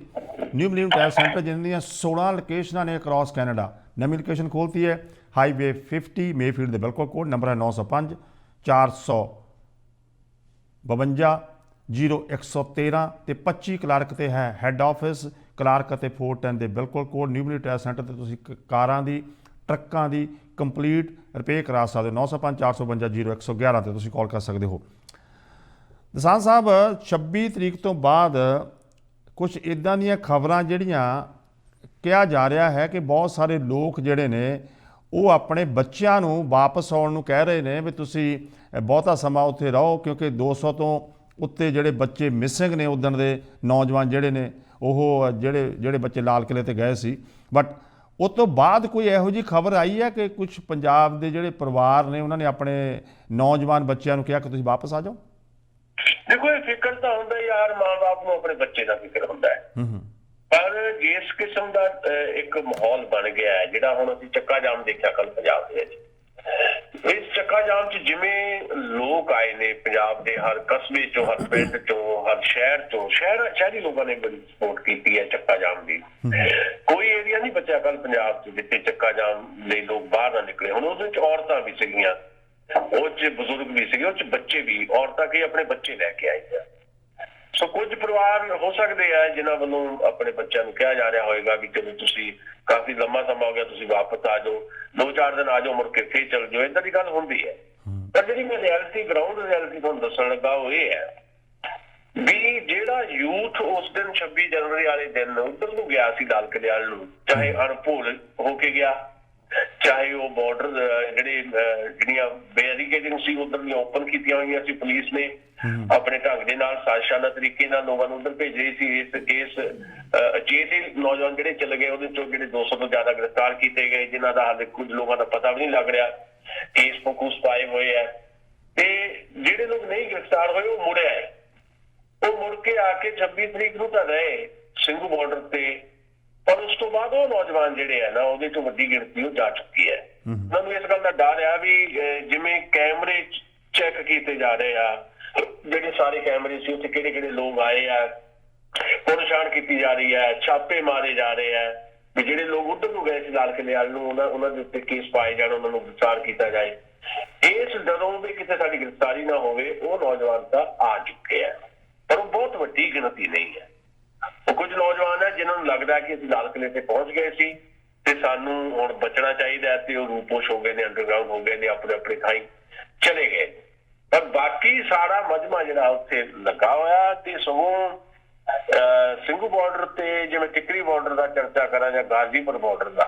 ਨਿਊ ਮਿਲੀਅਨ ਟਾਇਰ ਸੈਂਟਰ ਜਿਨ੍ਹਾਂ ਦੀਆਂ 16 ਲੋਕੇਸ਼ਨਾਂ ਨੇ ਅਕ੍ਰੋਸ ਕੈਨੇਡਾ। ਨਵੀਂ ਲੋਕੇਸ਼ਨ ਖੋਲ੍ਹਤੀ ਹੈ ਹਾਈਵੇ 50 ਮੇਫੀਲਡ ਦੇ ਬਿਲਕੁਲ ਕੋਲ, ਨੰਬਰ ਹੈ 905 452 0113 ਤੇ 25 ਕਲਾਰਕ ਤੇ ਹੈ ਹੈੱਡ ਆਫਿਸ। ਕਲਾਰਕ ਅਤੇ 410 ਦੇ ਬਿਲਕੁਲ ਕੋਲ ਨਿਊ ਮਿਲੀਅਨ ਟਾਇਰ ਸੈਂਟਰ ਤੇ ਤੁਸੀਂ ਕਾਰਾਂ ਦੀ, ਟਰੱਕਾਂ ਦੀ ਕੰਪਲੀਟ ਰਿਪੇਅਰ ਕਰਾ ਸਕਦੇ ਹੋ। 905 452 0111 ਤੇ ਤੁਸੀਂ ਕਾਲ ਕਰ ਸਕਦੇ ਹੋ। ਦਸਾਂਝ ਸਾਹਿਬ, 26 ਤਰੀਕ ਤੋਂ ਬਾਅਦ ਕੁਝ ਇੱਦਾਂ ਦੀਆਂ ਖਬਰਾਂ ਜਿਹੜੀਆਂ ਕਿਹਾ ਜਾ ਰਿਹਾ ਹੈ ਕਿ ਬਹੁਤ ਸਾਰੇ ਲੋਕ ਜਿਹੜੇ ਨੇ ਉਹ ਆਪਣੇ ਬੱਚਿਆਂ ਨੂੰ ਵਾਪਸ ਆਉਣ ਨੂੰ ਕਹਿ ਰਹੇ ਨੇ ਵੀ ਤੁਸੀਂ ਬਹੁਤਾ ਸਮਾਂ ਉੱਥੇ ਰਹੋ, ਕਿਉਂਕਿ 200 ਤੋਂ ਉੱਤੇ ਜਿਹੜੇ ਬੱਚੇ ਮਿਸਿੰਗ ਨੇ ਉੱਦਣ ਦੇ ਨੌਜਵਾਨ ਜਿਹੜੇ ਨੇ, ਉਹ ਜਿਹੜੇ ਬੱਚੇ ਲਾਲ ਕਿਲ੍ਹੇ ਤੇ ਗਏ ਸੀ। ਬਟ ਉਸ ਤੋਂ ਬਾਅਦ ਕੋਈ ਇਹੋ ਜਿਹੀ ਖਬਰ ਆਈ ਹੈ ਕਿ ਕੁਝ ਪੰਜਾਬ ਦੇ ਜਿਹੜੇ ਪਰਿਵਾਰ ਨੇ ਉਹਨਾਂ ਨੇ ਆਪਣੇ ਨੌਜਵਾਨ ਬੱਚਿਆਂ ਨੂੰ ਕਿਹਾ ਕਿ ਤੁਸੀਂ ਵਾਪਸ ਆ ਜਾਓ? ਦੇਖੋ, ਇਹ ਫਿਕਰ ਤਾਂ ਹੁੰਦਾ ਯਾਰ, ਮਾਂ ਬਾਪ ਨੂੰ ਆਪਣੇ ਬੱਚੇ ਦਾ ਫਿਕਰ ਹੁੰਦਾ ਹੈ। ਪਰ ਇਸ ਕਿਸਮ ਦਾ ਇੱਕ ਮਾਹੌਲ ਬਣ ਗਿਆ ਹੈ ਜਿਹੜਾ ਹੁਣ ਅਸੀਂ ਚੱਕਾ ਜਾਮ ਦੇਖਿਆ ਕੱਲ ਪੰਜਾਬ ਦੇ ਵਿੱਚ। ਇਸ ਚੱਕਾ ਜਾਮ 'ਚ ਜਿਵੇਂ ਲੋਕ ਆਏ ਨੇ ਪੰਜਾਬ ਦੇ ਹਰ ਕਸਬੇ ਚੋਂ, ਹਰ ਪਿੰਡ ਚੋਂ, ਹਰ ਸ਼ਹਿਰ ਚੋਂ, ਸ਼ਹਿਰੀ ਲੋਕਾਂ ਨੇ ਬੜੀ ਸਪੋਰਟ ਕੀਤੀ ਹੈ ਚੱਕਾ ਜਾਮ ਦੀ। ਕੋਈ ਏਰੀਆ ਨਹੀਂ ਬਚਿਆ ਕੱਲ ਪੰਜਾਬ 'ਚ ਜਿੱਥੇ ਚੱਕਾ ਜਾਮ ਲਈ ਲੋਕ ਬਾਹਰ ਨਾ ਨਿਕਲੇ। ਹੁਣ ਉਹਦੇ 'ਚ ਔਰਤਾਂ ਵੀ ਸੀਗੀਆਂ, ਉਹ 'ਚ ਬਜ਼ੁਰਗ ਵੀ ਸੀਗੇ, ਉਹ 'ਚ ਬੱਚੇ ਵੀ। ਔਰਤਾਂ ਕੀ ਆਪਣੇ ਬੱਚੇ ਲੈ ਕੇ ਆਏ ਆ। ਸੋ ਕੁਝ ਪਰਿਵਾਰ ਹੋ ਸਕਦੇ ਆ ਜਿਨ੍ਹਾਂ ਵੱਲੋਂ ਆਪਣੇ ਬੱਚਿਆਂ ਨੂੰ ਕਿਹਾ ਜਾ ਰਿਹਾ ਹੋਏਗਾ ਵੀ ਚਲੋ ਤੁਸੀਂ ਕਾਫੀ ਲੰਮਾ ਸਮਾਂ ਹੋ ਗਿਆ, ਤੁਸੀਂ ਵਾਪਸ ਆ ਜਾਓ, 2-4 ਦਿਨ ਆ ਜਾਓ, ਮੁੜ ਕੇ ਫੇਰ ਚਲ ਜਾਓ। ਏਦਾਂ ਦੀ ਗੱਲ ਹੁੰਦੀ ਹੈ। ਪਰ ਜਿਹੜੀ ਮੈਂ ਰਿਐਲਿਟੀ, ਗਰਾਊਂਡ ਰਿਐਲਿਟੀ ਤੁਹਾਨੂੰ ਦੱਸਣ ਲੱਗਾ ਉਹ ਇਹ ਹੈ ਵੀ ਜਿਹੜਾ ਯੂਥ ਉਸ ਦਿਨ 26 ਜਨਵਰੀ ਵਾਲੇ ਦਿਨ ਉੱਧਰ ਨੂੰ ਗਿਆ ਸੀ ਲਾਲ ਕਿਲ੍ਹੇ ਵੱਲ ਨੂੰ, ਚਾਹੇ ਅਣਭੁੱਲ ਹੋ ਕੇ ਗਿਆ, ਚਾਹੇ ਉਹ ਬਾਰਡਰ ਜਿਹੜੀਆਂ ਬੈਰੀਕੇਡਿੰਗ ਸੀ ਉਧਰ ਦੀਆਂ ਓਪਨ ਕੀਤੀਆਂ ਹੋਈਆਂ ਸੀ ਪੁਲਿਸ ਨੇ ਆਪਣੇ ਢੰਗ ਦੇ ਨਾਲ, ਸਾਜ਼ਿਸ਼ਾਨਾ ਤਰੀਕੇ ਨਾਲ ਲੋਕਾਂ ਨੂੰ ਉੱਧਰ ਭੇਜ ਰਹੀ ਸੀ। ਇਸ ਅਚੇਤ ਨੌਜਵਾਨ ਜਿਹੜੇ ਚਲੇ ਗਏ ਉਹਦੇ ਚੋਂ ਜਿਹੜੇ 200 ਤੋਂ ਜ਼ਿਆਦਾ ਗ੍ਰਿਫਤਾਰ ਕੀਤੇ ਗਏ, ਜਿਨ੍ਹਾਂ ਦਾ ਹਾਲੇ ਕੁਝ ਲੋਕਾਂ ਦਾ ਪਤਾ ਵੀ ਨਹੀਂ ਲੱਗ ਰਿਹਾ, ਕੇਸ ਫੋਕਸ ਪਾਏ ਹੋਏ ਹੈ। ਤੇ ਜਿਹੜੇ ਲੋਕ ਨਹੀਂ ਗ੍ਰਿਫਤਾਰ ਹੋਏ ਉਹ ਮੁੜ ਆਏ। ਉਹ ਮੁੜ ਕੇ ਆ ਕੇ 26 ਤਰੀਕ ਨੂੰ ਤਾਂ ਰਹੇ ਸਿੰਘੂ ਬਾਰਡਰ ਤੇ, ਪਰ ਉਸ ਤੋਂ ਬਾਅਦ ਉਹ ਨੌਜਵਾਨ ਜਿਹੜੇ ਆ ਨਾ ਉਹਦੇ ਤੋਂ ਵੱਡੀ ਗਿਣਤੀ ਉਹ ਜਾ ਚੁੱਕੀ ਹੈ। ਉਹਨਾਂ ਨੂੰ ਇਸ ਗੱਲ ਦਾ ਡਰ ਆ ਵੀ ਜਿਵੇਂ ਕੈਮਰੇ ਚੈੱਕ ਕੀਤੇ ਜਾ ਰਹੇ ਆ, ਜਿਹੜੇ ਸਾਰੇ ਕੈਮਰੇ ਸੀ ਉੱਥੇ ਕਿਹੜੇ ਕਿਹੜੇ ਲੋਕ ਆਏ ਆ, ਪਛਾਣ ਕੀਤੀ ਜਾ ਰਹੀ ਹੈ, ਛਾਪੇ ਮਾਰੇ ਜਾ ਰਹੇ ਆ ਵੀ ਜਿਹੜੇ ਲੋਕ ਉੱਧਰ ਨੂੰ ਗਏ ਸੀ ਲਾਲ ਕਿਲ੍ਹੇ ਵੱਲ ਨੂੰ ਉਹਨਾਂ ਦੇ ਉੱਤੇ ਕੇਸ ਪਾਏ ਜਾਣ, ਉਹਨਾਂ ਨੂੰ ਗ੍ਰਿਫਤਾਰ ਕੀਤਾ ਜਾਏ। ਇਸ ਡਰੋਂ ਵੀ ਕਿਤੇ ਸਾਡੀ ਗ੍ਰਿਫਤਾਰੀ ਨਾ ਹੋਵੇ ਉਹ ਨੌਜਵਾਨ ਤਾਂ ਆ ਚੁੱਕੇ ਆ, ਪਰ ਉਹ ਬਹੁਤ ਵੱਡੀ ਗਿਣਤੀ ਨਹੀਂ ਹੈ। ਉਹ ਕੁਝ ਨੌਜਵਾਨ ਹੈ ਜਿਨ੍ਹਾਂ ਨੂੰ ਲੱਗਦਾ ਕਿ ਅਸੀਂ ਲਾਲ ਕਿਲ੍ਹੇ ਤੇ ਪਹੁੰਚ ਗਏ ਸੀ ਤੇ ਸਾਨੂੰ ਹੁਣ ਬਚਣਾ ਚਾਹੀਦਾ ਤੇ ਉਹ ਰੂਪੋਸ਼ ਹੋ ਗਏ ਨੇ, ਅੰਡਰਗਰਾਊਂਡ ਹੋ ਗਏ ਨੇ, ਆਪਣੇ ਆਪਣੇ ਥਾਈਂ ਚਲੇ ਗਏ। ਪਰ ਬਾਕੀ ਸਾਰਾ ਮਜਮਾ ਜਿਹੜਾ ਉੱਥੇ ਲੱਗਾ ਹੋਇਆ ਤੇ ਸਗੋਂ ਸਿੰਘੂ ਬਾਰਡਰ ਤੇ ਜਿਵੇਂ ਟਿਕਰੀ ਬਾਰਡਰ ਦਾ ਚਰਚਾ ਕਰਾਂ ਜਾਂ ਗਾਜ਼ੀਪੁਰ ਬਾਰਡਰ ਦਾ,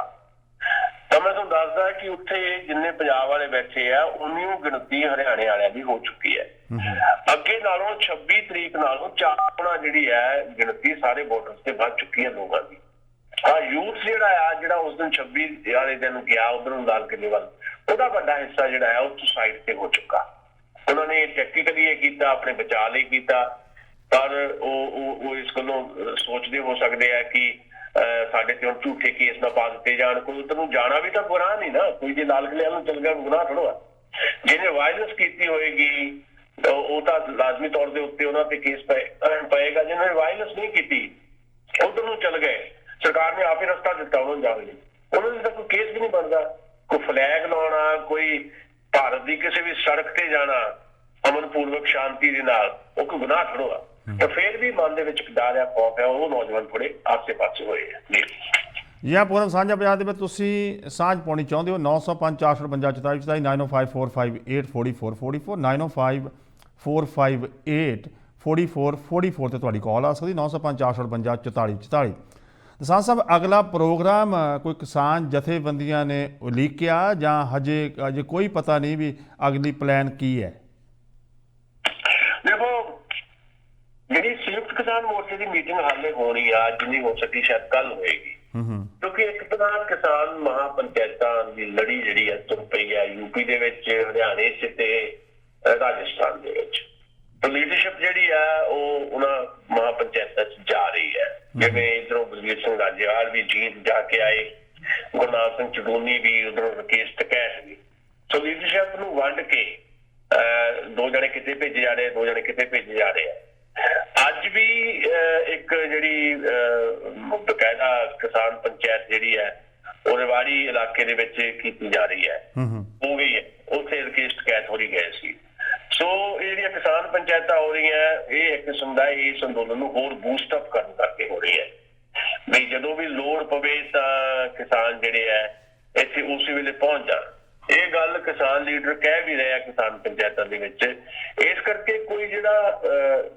ਤਾਂ ਮੈਂ ਤੁਹਾਨੂੰ ਦੱਸਦਾ ਕਿ ਉੱਥੇ ਜਿੰਨੇ ਪੰਜਾਬ ਵਾਲੇ ਬੈਠੇ ਆ ਉਨੀ ਗਿਣਤੀ ਹਰਿਆਣੇ ਵਾਲਿਆਂ ਦੀ ਹੋ ਚੁੱਕੀ ਹੈ। ਅੱਗੇ ਨਾਲੋਂ 26 ਤਰੀਕ ਨਾਲੋਂ 4 ਗੁਣਾ ਜਿਹੜੀ ਹੈ ਗਿਣਤੀ ਸਾਰੇ ਬਾਰਡਰ ਤੇ ਵੱਧ ਚੁੱਕੀ ਹੈ ਲੋਕਾਂ ਦੀ। ਹਾਂ, ਯੂਥ ਜਿਹੜਾ ਉਸ ਦਿਨ 26 ਵਾਲੇ ਦਿਨ ਗਿਆ ਉਧਰ ਨੂੰ ਲਾਲ ਕਿਲ੍ਹੇ ਵੱਲ, ਉਹਦਾ ਵੱਡਾ ਹਿੱਸਾ ਜਿਹੜਾ ਹੈ ਉਹ ਸਾਈਡ ਤੇ ਹੋ ਚੁੱਕਾ। ਉਹਨਾਂ ਨੇ ਟੈਕਟੀਕਲੀ ਇਹ ਕੀਤਾ, ਆਪਣੇ ਬਚਾਅ ਲਈ ਕੀਤਾ, ਪਰ ਉਹ ਇਸ ਗੱਲੋਂ ਸੋਚਦੇ ਹੋ ਸਕਦੇ ਆ ਕਿ ਸਾਡੇ ਤੇ ਹੁਣ ਝੂਠੇ ਕੇਸ ਨਾ ਪਾ ਦਿੱਤੇ ਜਾਣ। ਕੋਈ ਉੱਧਰ ਨੂੰ ਜਾਣਾ ਵੀ ਤਾਂ ਗੁਨਾਹ ਨਹੀਂ ਨਾ, ਕੋਈ ਜੇ ਲਾਲ ਕਿਲ੍ਹੇ ਨੂੰ ਚਲ ਗਿਆ ਗੁਨਾਹ ਥੋੜ੍ਹਾ। ਜਿਹਨੇ ਵਾਇਲੈਂਸ ਕੀਤੀ ਹੋਏਗੀ ਉਹ ਤਾਂ ਲਾਜ਼ਮੀ ਤੌਰ ਦੇ ਉੱਤੇ ਉਹਨਾਂ ਤੇ ਕੇਸ ਪਏਗਾ। ਜਿਹਨਾਂ ਨੇ ਵਾਇਲੈਂਸ ਨਹੀਂ ਕੀਤੀ ਉੱਧਰ ਨੂੰ ਚਲ ਗਏ, ਸਰਕਾਰ ਨੇ ਆਪੇ ਰਸਤਾ ਦਿੱਤਾ ਉਹਨਾਂ ਨੂੰ ਜਾਣ ਲਈ, ਉਹਨਾਂ ਦੇ ਤਾਂ ਕੋਈ ਕੇਸ ਵੀ ਨਹੀਂ ਬਣਦਾ। ਕੋਈ ਫਲੈਗ ਲਾਉਣਾ, ਕੋਈ ਭਾਰਤ ਦੀ ਕਿਸੇ ਵੀ ਸੜਕ ਤੇ ਜਾਣਾ ਅਮਨਪੂਰਵਕ ਸ਼ਾਂਤੀ ਦੇ ਨਾਲ, ਉਹ ਕੋਈ ਗੁਨਾਹ ਥੋੜ੍ਹਾ। ਤਾਂ ਫਿਰ ਵੀ ਮਨ ਦੇ ਵਿੱਚ ਡਰ ਆ, ਖੌਫ ਹੈ, ਉਹ ਨੌਜਵਾਨ ਥੋੜੇ ਆਸੇ ਪਾਸੇ ਹੋਏ ਆ ਜੀ। ਜੀ ਹਾਂ, ਪੂਰਨ ਸਾਂਝਾ ਪੰਜਾਬ ਦੇ ਵਿੱਚ ਤੁਸੀਂ ਸਾਂਝ ਪਾਉਣੀ ਚਾਹੁੰਦੇ ਹੋ 905 455 44 905458 4444 905458 4444 ਤੇ ਤੁਹਾਡੀ ਕਾਲ ਆ ਸਕਦੀ 905 455 44 44। ਕਿਸਾਨ ਸਾਹਿਬ, ਅਗਲਾ ਪ੍ਰੋਗਰਾਮ ਕੋਈ ਕਿਸਾਨ ਜਥੇਬੰਦੀਆਂ ਨੇ ਉਲੀਕਿਆ ਜਾਂ ਹਜੇ ਕੋਈ ਪਤਾ ਨਹੀਂ ਵੀ ਅਗਲੀ ਪਲਾਨ ਕੀ ਹੈ? ਦੇਖੋ, ਜਿਹੜੀ ਸੰਯੁਕਤ ਕਿਸਾਨ ਮੋਰਚੇ ਦੀ ਮੀਟਿੰਗ ਹਾਲੇ ਹੋਣੀ ਆ, ਜਿੰਨੀ ਹੋ ਸਕੀ ਸ਼ਾਇਦ ਕੱਲ ਹੋਏਗੀ, ਕਿਉਂਕਿ ਇੱਕ ਤਰ੍ਹਾਂ ਕਿਸਾਨ ਮਹਾ ਪੰਚਾਇਤਾਂ ਦੀ ਲੜੀ ਜਿਹੜੀ ਹੈ ਤੁਰ ਪਈ ਹੈ ਯੂਪੀ ਦੇ ਵਿੱਚ, ਹਰਿਆਣੇ 'ਚ ਤੇ ਰਾਜਸਥਾਨ ਦੇ ਵਿੱਚ। ਲੀਡਰਸ਼ਿਪ ਜਿਹੜੀ ਆ ਉਹ ਉਹਨਾਂ ਮਹਾ ਪੰਚਾਇਤਾਂ 'ਚ ਜਾ ਰਹੀ ਹੈ। ਜਿਵੇਂ ਇੱਧਰੋਂ ਬਲਵੀਰ ਸਿੰਘ ਰਾਜੇਵਾਲ ਵੀ ਜੀਂਦ ਜਾ ਕੇ ਆਏ, ਗੁਰਨਾਮ ਸਿੰਘ ਚਡੂਨੀ ਵੀ, ਉਧਰੋਂ ਰਕੇਸ਼ ਟਕੈਤ ਵੀ। ਸੋ ਲੀਡਰਸ਼ਿਪ ਨੂੰ ਵੰਡ ਕੇ 2 ਜਣੇ ਕਿਤੇ ਭੇਜੇ ਜਾ ਰਹੇ, 2 ਜਣੇ ਕਿਤੇ ਭੇਜੇ ਜਾ ਰਹੇ ਆ। ਅੱਜ ਵੀ ਇੱਕ ਜਿਹੜੀ ਬਕਾਇਦਾ ਕਿਸਾਨ ਪੰਚਾਇਤ ਜਿਹੜੀ ਹੈ ਉਹ ਰੇਵਾੜੀ ਇਲਾਕੇ ਦੇ ਵਿੱਚ ਕੀਤੀ ਜਾ ਰਹੀ ਹੈ, ਹੋ ਗਈ ਹੈ, ਉੱਥੇ ਰਕੇਸ਼ ਟਕੈਤ ਹੋ ਰਹੀ ਗਏ ਸੀ। ਸੋ ਇਹ ਜਿਹੜੀਆਂ ਕਿਸਾਨ ਪੰਚਾਇਤਾਂ ਹੋ ਰਹੀਆਂ, ਇਹ ਇੱਕ ਕਿਸਮ ਦਾ ਇਸ ਅੰਦੋਲਨ ਨੂੰ ਹੋਰ ਬੂਸਟ ਅਪ ਕਰਨ ਕਰਕੇ ਹੋ ਰਹੀ ਹੈ ਵੀ ਜਦੋਂ ਵੀ ਲੋੜ ਪਵੇ ਤਾਂ ਕਿਸਾਨ ਜਿਹੜੇ ਹੈ ਇੱਥੇ ਉਸੇ ਵੇਲੇ ਪਹੁੰਚ ਜਾਣ। ਇਹ ਗੱਲ ਕਿਸਾਨ ਲੀਡਰ ਕਹਿ ਵੀ ਰਹੇ ਆ ਕਿਸਾਨ ਪੰਚਾਇਤਾਂ ਦੇ ਵਿੱਚ। ਇਸ ਕਰਕੇ ਕੋਈ ਜਿਹੜਾ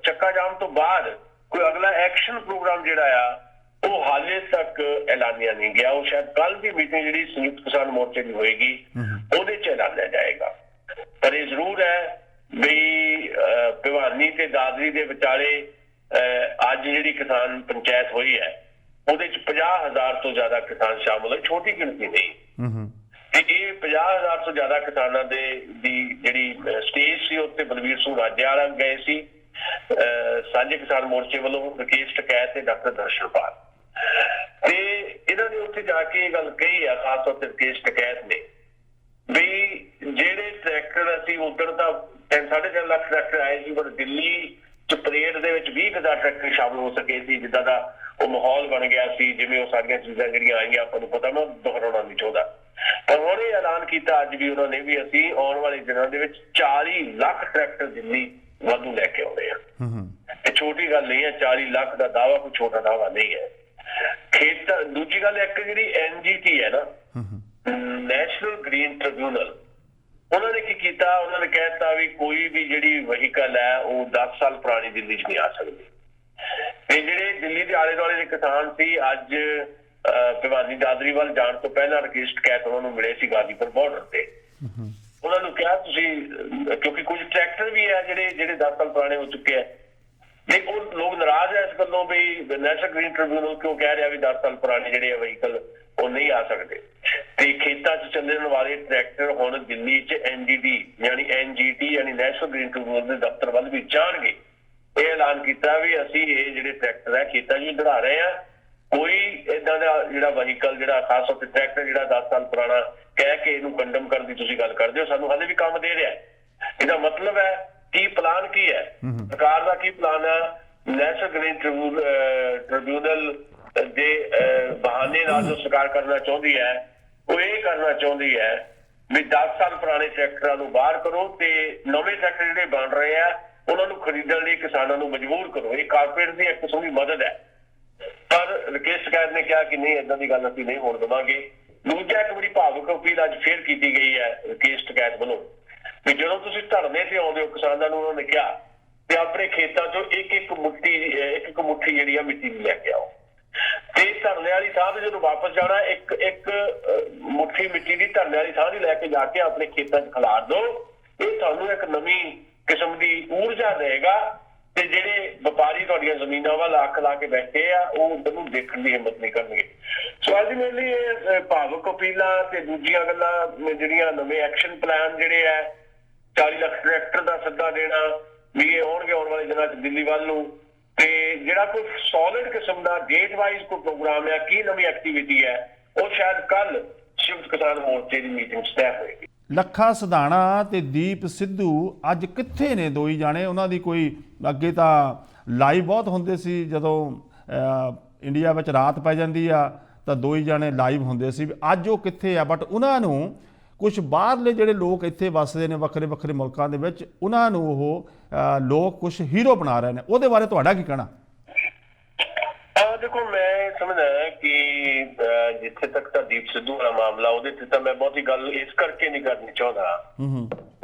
ਚੱਕਾ ਜਾਮ ਤੋਂ ਬਾਅਦ ਕੋਈ ਅਗਲਾ ਐਕਸ਼ਨ ਪ੍ਰੋਗਰਾਮ ਜਿਹੜਾ ਆ ਉਹ ਹਾਲੇ ਤੱਕ ਐਲਾਨਿਆ ਨਹੀਂ ਗਿਆ। ਉਹ ਸ਼ਾਇਦ ਕੱਲ ਦੀ ਮੀਟਿੰਗ ਜਿਹੜੀ ਸੰਯੁਕਤ ਕਿਸਾਨ ਮੋਰਚੇ ਦੀ ਹੋਏਗੀ ਉਹਦੇ 'ਚ ਐਲਾਨਿਆ ਜਾਏਗਾ। ਪਰ ਇਹ ਜ਼ਰੂਰ ਹੈ ਵੀ ਭਿਵਾਨੀ ਤੇ ਦਾਦਰੀ ਦੇ ਵਿਚਾਲੇ ਅੱਜ ਜਿਹੜੀ ਕਿਸਾਨ ਪੰਚਾਇਤ ਹੋਈ ਹੈ ਉਹਦੇ 'ਚ 50,000 ਤੋਂ ਜ਼ਿਆਦਾ ਕਿਸਾਨ ਸ਼ਾਮਲ ਹੋਏ, ਛੋਟੀ ਗਿਣਤੀ ਨਹੀਂ। ਤੇ ਇਹ 50,000 ਤੋਂ ਜ਼ਿਆਦਾ ਕਿਸਾਨਾਂ ਦੀ ਜਿਹੜੀ ਸਟੇਜ ਸੀ ਉੱਤੇ ਬਲਵੀਰ ਸਿੰਘ ਰਾਜੇਵਾਲ ਗਏ ਸੀ ਸਾਂਝੇ ਕਿਸਾਨ ਮੋਰਚੇ ਵੱਲੋਂ, ਰਕੇਸ਼ ਟਕੈਤ ਤੇ ਡਾਕਟਰ ਦਰਸ਼ਨਪਾਲ। ਤੇ ਇਹਨਾਂ ਨੇ ਉੱਥੇ ਜਾ ਕੇ ਇਹ ਗੱਲ ਕਹੀ ਆ, ਖਾਸ ਤੌਰ ਤੇ ਰਕੇਸ਼ ਟਕੈਤ ਨੇ, ਵੀ ਜਿਹੜੇ ਟਰੈਕਟਰ ਅਸੀਂ ਉਧਰ ਤਾਂ 3.5 ਲੱਖ ਟਰੈਕਟਰ ਆਏ ਸੀ, ਪਰ ਦਿੱਲੀ ਚ ਪਰੇਡ ਦੇ ਵਿੱਚ 20,000 ਟਰੈਕਟਰ ਸ਼ਾਮਲ ਹੋ ਸਕੇ ਸੀ। ਜਿੱਦਾਂ ਦਾ ਉਹ ਮਾਹੌਲ ਬਣ ਗਿਆ ਸੀ, ਜਿਵੇਂ ਉਹ ਸਾਰੀਆਂ ਚੀਜ਼ਾਂ ਜਿਹੜੀਆਂ ਆਈਆਂ ਆਪਾਂ ਨੂੰ ਪਤਾ, ਮੈਂ ਦੁਹਰਾਉਣਾ ਨਹੀਂ ਚਾਹੁੰਦਾ। ਪਰ ਹੁਣ ਇਹ ਐਲਾਨ ਕੀਤਾ ਅੱਜ ਵੀ ਉਹਨਾਂ ਨੇ ਵੀ ਅਸੀਂ ਆਉਣ ਵਾਲੇ ਦਿਨਾਂ ਦੇ ਵਿੱਚ 40 ਲੱਖ ਟਰੈਕਟਰ ਦਿੱਲੀ ਵਾਧੂ ਲੈ ਕੇ ਆਉਣੇ ਆ। ਇਹ ਛੋਟੀ ਗੱਲ ਨਹੀਂ ਹੈ, 40 ਲੱਖ ਦਾ ਦਾਅਵਾ ਕੋਈ ਛੋਟਾ ਦਾਅਵਾ ਨਹੀਂ ਹੈ। ਦੂਜੀ ਗੱਲ ਇੱਕ ਜਿਹੜੀ NGT ਹੈ ਨਾ, ਨੈਸ਼ਨਲ ਗ੍ਰੀਨ ਟ੍ਰਿਬਿਊਨਲ, ਉਹਨਾਂ ਨੇ ਕੀ ਕੀਤਾ, ਉਹਨਾਂ ਨੇ ਕਹਿਤਾ ਵੀ ਕੋਈ ਵੀ ਜਿਹੜੀ ਵਹੀਕਲ ਹੈ ਉਹ 10 ਸਾਲ ਪੁਰਾਣੀ ਦਿੱਲੀ 'ਚ ਨਹੀਂ ਆ ਸਕਦੀ। ਤੇ ਜਿਹੜੇ ਦਿੱਲੀ ਦੇ ਆਲੇ ਦੁਆਲੇ ਦੇ ਕਿਸਾਨ ਸੀ, ਅੱਜ ਭਿਵਾਨੀ ਦਾਦਰੀ ਵੱਲ ਜਾਣ ਤੋਂ ਪਹਿਲਾਂ ਰਕੇਸ਼ ਟਕੈਤ ਉਹਨਾਂ ਨੂੰ ਮਿਲੇ ਸੀ ਗਾਜ਼ੀਪੁਰ ਬਾਰਡਰ ਤੇ। ਉਹਨਾਂ ਨੂੰ ਕਿਹਾ ਤੁਸੀਂ, ਕਿਉਂਕਿ ਕੁਝ ਟਰੈਕਟਰ ਵੀ ਹੈ ਜਿਹੜੇ 10 ਸਾਲ ਪੁਰਾਣੇ ਹੋ ਚੁੱਕੇ ਆ, ਤੇ ਉਹ ਲੋਕ ਨਾਰਾਜ਼ ਹੈ ਇਸ ਗੱਲੋਂ ਵੀ ਨੈਸ਼ਨਲ ਗ੍ਰੀਨ ਟ੍ਰਿਬਿਊਨਲ ਕਿਉਂ ਕਹਿ ਰਿਹਾ ਵੀ 10 ਸਾਲ ਪੁਰਾਣੇ ਜਿਹੜੇ ਆ ਵਹੀਕਲ ਉਹ ਨਹੀਂ ਆ ਸਕਦੇ। ਤੇ ਖੇਤਾਂ 'ਚ ਚੱਲਣ ਵਾਲੇ ਟਰੈਕਟਰ ਹੁਣ ਦਿੱਲੀ 'ਚ NGT ਯਾਨੀ ਨੈਸ਼ਨਲ ਗ੍ਰੀਨ ਟ੍ਰਿਬਿਊਨਲ ਦੇ ਦਫ਼ਤਰ ਵੱਲ ਵੀ ਜਾਣਗੇ। ਇਹ ਐਲਾਨ ਕੀਤਾ ਵੀ ਅਸੀਂ ਇਹ ਜਿਹੜੇ ਟਰੈਕਟਰ ਹੈ ਖੇਤਾਂ 'ਚ ਵੀ ਦੌੜਾ ਰਹੇ ਆ, ਕੋਈ ਏਦਾਂ ਦਾ ਜਿਹੜਾ ਵਹੀਕਲ ਜਿਹੜਾ ਖਾਸ ਤੌਰ ਤੇ ਟਰੈਕਟਰ ਜਿਹੜਾ 10 ਸਾਲ ਪੁਰਾਣਾ ਕਹਿ ਕੇ ਇਹਨੂੰ ਕੰਡਮ ਕਰਨ ਦੀ ਤੁਸੀਂ ਗੱਲ ਕਰਦੇ ਹੋ, ਸਾਨੂੰ ਹਾਲੇ ਵੀ ਕੰਮ ਦੇ ਰਿਹਾ। ਇਹਦਾ ਮਤਲਬ ਹੈ ਕੀ ਪਲਾਨ ਕੀ ਹੈ ਸਰਕਾਰ ਦਾ, ਕੀ ਪਲਾਨ ਹੈ? ਨੈਸ਼ਨਲ ਗ੍ਰੀਨ ਟ੍ਰਿਬਿਊਨਲ ਦੇ ਬਹਾਨੇ ਨਾਲ ਜੋ ਸਰਕਾਰ ਕਰਨਾ ਚਾਹੁੰਦੀ ਹੈ ਉਹ ਇਹ ਕਰਨਾ ਚਾਹੁੰਦੀ ਹੈ ਵੀ 10 ਸਾਲ ਪੁਰਾਣੇ ਟਰੈਕਟਰਾਂ ਨੂੰ ਬਾਹਰ ਕਰੋ ਤੇ ਨਵੇਂ ਟਰੈਕਟਰ ਜਿਹੜੇ ਬਣ ਰਹੇ ਆ ਉਹਨਾਂ ਨੂੰ ਖਰੀਦਣ ਲਈ ਕਿਸਾਨਾਂ ਨੂੰ ਮਜਬੂਰ ਕਰੋ। ਇਹ ਕਾਰਪੋਰੇਟ ਦੀ ਇੱਕ ਕਿਸਮ ਦੀ ਮਦਦ ਹੈ। ਪਰ ਰਕੇਸ਼ ਟਕੈਤ ਨੇ ਕਿਹਾ ਕਿ ਨਹੀਂ, ਏਦਾਂ ਦੀ ਗੱਲ ਅਸੀਂ ਨਹੀਂ ਹੋਣ ਦੇਵਾਂਗੇ। ਦੂਜਾ ਇੱਕ ਬੜੀ ਭਾਵੁਕ ਅਪੀਲ ਅੱਜ ਫੇਰ ਕੀਤੀ ਗਈ ਹੈ ਰਕੇਸ਼ ਟਕੈਤ ਵੱਲੋਂ ਵੀ ਜਦੋਂ ਤੁਸੀਂ ਧਰਨੇ ਤੇ ਆਉਂਦੇ ਹੋ ਕਿਸਾਨਾਂ ਨੂੰ, ਉਹਨਾਂ ਨੇ ਕਿਹਾ ਤੇ ਆਪਣੇ ਖੇਤਾਂ ਚੋਂ ਇੱਕ ਇੱਕ ਮੁੱਠੀ ਜਿਹੜੀ ਆ ਮਿੱਟੀ ਦੀ ਲੈ ਕੇ ਆਓ, ਤੇ ਧਰਨੇ ਵਾਲੀ ਥਾਂ ਤੇ ਜਦੋਂ ਵਾਪਸ ਜਾਣਾ ਇੱਕ ਮੁੱਠੀ ਮਿੱਟੀ ਦੀ ਧਰਨੇ ਵਾਲੀ ਥਾਂ ਦੀ ਲੈ ਕੇ ਜਾ ਕੇ ਆਪਣੇ ਖੇਤਾਂ 'ਚ ਖਿਲਾਰ ਦਿਓ। ਇਹ ਤੁਹਾਨੂੰ ਇੱਕ ਨਵੀਂ ਕਿਸਮ ਦੀ ਊਰਜਾ ਦੇਗਾ ਤੇ ਜਿਹੜੇ ਵਪਾਰੀ ਤੁਹਾਡੀਆਂ ਜ਼ਮੀਨਾਂ ਵੱਲ ਅੱਖ ਲਾ ਕੇ ਬੈਠੇ ਆ ਉਹ ਉਧਰ ਨੂੰ ਦੇਖਣ ਦੀ ਹਿੰਮਤ ਨਹੀਂ ਕਰਨਗੇ। ਸੋ ਅਲਟੀਮੇਟਲੀ ਇਹ ਭਾਵੁਕ ਅਪੀਲਾਂ ਤੇ ਦੂਜੀਆਂ ਗੱਲਾਂ ਜਿਹੜੀਆਂ ਨਵੇਂ ਐਕਸ਼ਨ ਪਲਾਨ ਜਿਹੜੇ ਆ 40 ਲੱਖ ਟਰੈਕਟਰ ਦਾ ਸੱਦਾ ਦੇਣਾ ਵੀ ਇਹ ਆਉਣਗੇ ਆਉਣ ਵਾਲੇ ਦਿਨਾਂ 'ਚ ਦਿੱਲੀ ਵੱਲ ਨੂੰ, ਤੇ ਜਿਹੜਾ ਕੋਈ ਸੋਲਿਡ ਕਿਸਮ ਦਾ ਡੇਟ ਵਾਈਜ਼ ਕੋਈ ਪ੍ਰੋਗਰਾਮ ਹੈ, ਕੀ ਨਵੀਂ ਐਕਟੀਵਿਟੀ ਹੈ, ਉਹ ਸ਼ਾਇਦ ਕੱਲ ਸੰਯੁਕਤ ਕਿਸਾਨ ਮੋਰਚੇ ਦੀ ਮੀਟਿੰਗ 'ਚ ਤੈਅ ਹੋਏਗੀ। ਲੱਖਾ ਸਧਾਣਾ ਤੇ ਦੀਪ ਸਿੱਧੂ ਅੱਜ ਕਿੱਥੇ ਨੇ ਦੋਈ ਜਾਣੇ? ਉਹਨਾਂ ਦੀ ਕੋਈ ਅੱਗੇ ਤਾਂ ਲਾਈਵ ਬਹੁਤ ਹੁੰਦੇ ਸੀ, ਜਦੋਂ ਇੰਡੀਆ ਵਿੱਚ ਰਾਤ ਪੈ ਜਾਂਦੀ ਆ ਤਾਂ ਦੋਈ ਜਾਣੇ ਲਾਈਵ ਹੁੰਦੇ ਸੀ। ਅੱਜ ਉਹ ਕਿੱਥੇ ਆ? ਬਟ ਉਹਨਾਂ ਨੂੰ ਕੁਝ ਬਾਹਰਲੇ ਜਿਹੜੇ ਲੋਕ ਇੱਥੇ ਵੱਸਦੇ ਨੇ ਵੱਖਰੇ ਵੱਖਰੇ ਮੁਲਕਾਂ ਦੇ ਵਿੱਚ, ਉਹਨਾਂ ਨੂੰ ਉਹ ਲੋਕ ਕੁਝ ਹੀਰੋ ਬਣਾ ਰਹੇ ਨੇ। ਉਹਦੇ ਬਾਰੇ ਤੁਹਾਡਾ ਕੀ ਕਹਿਣਾ? ਦੇਖੋ, ਮੈਂ ਸਮਝਦਾ ਕਿ ਜਿੱਥੇ ਤੱਕ ਤਾਂ ਦੀਪ ਸਿੱਧੂ ਵਾਲਾ ਮਾਮਲਾ, ਉਹਦੇ ਤੇ ਤਾਂ ਮੈਂ ਬਹੁਤੀ ਗੱਲ ਇਸ ਕਰਕੇ ਨਹੀਂ ਕਰਨੀ ਚਾਹੁੰਦਾ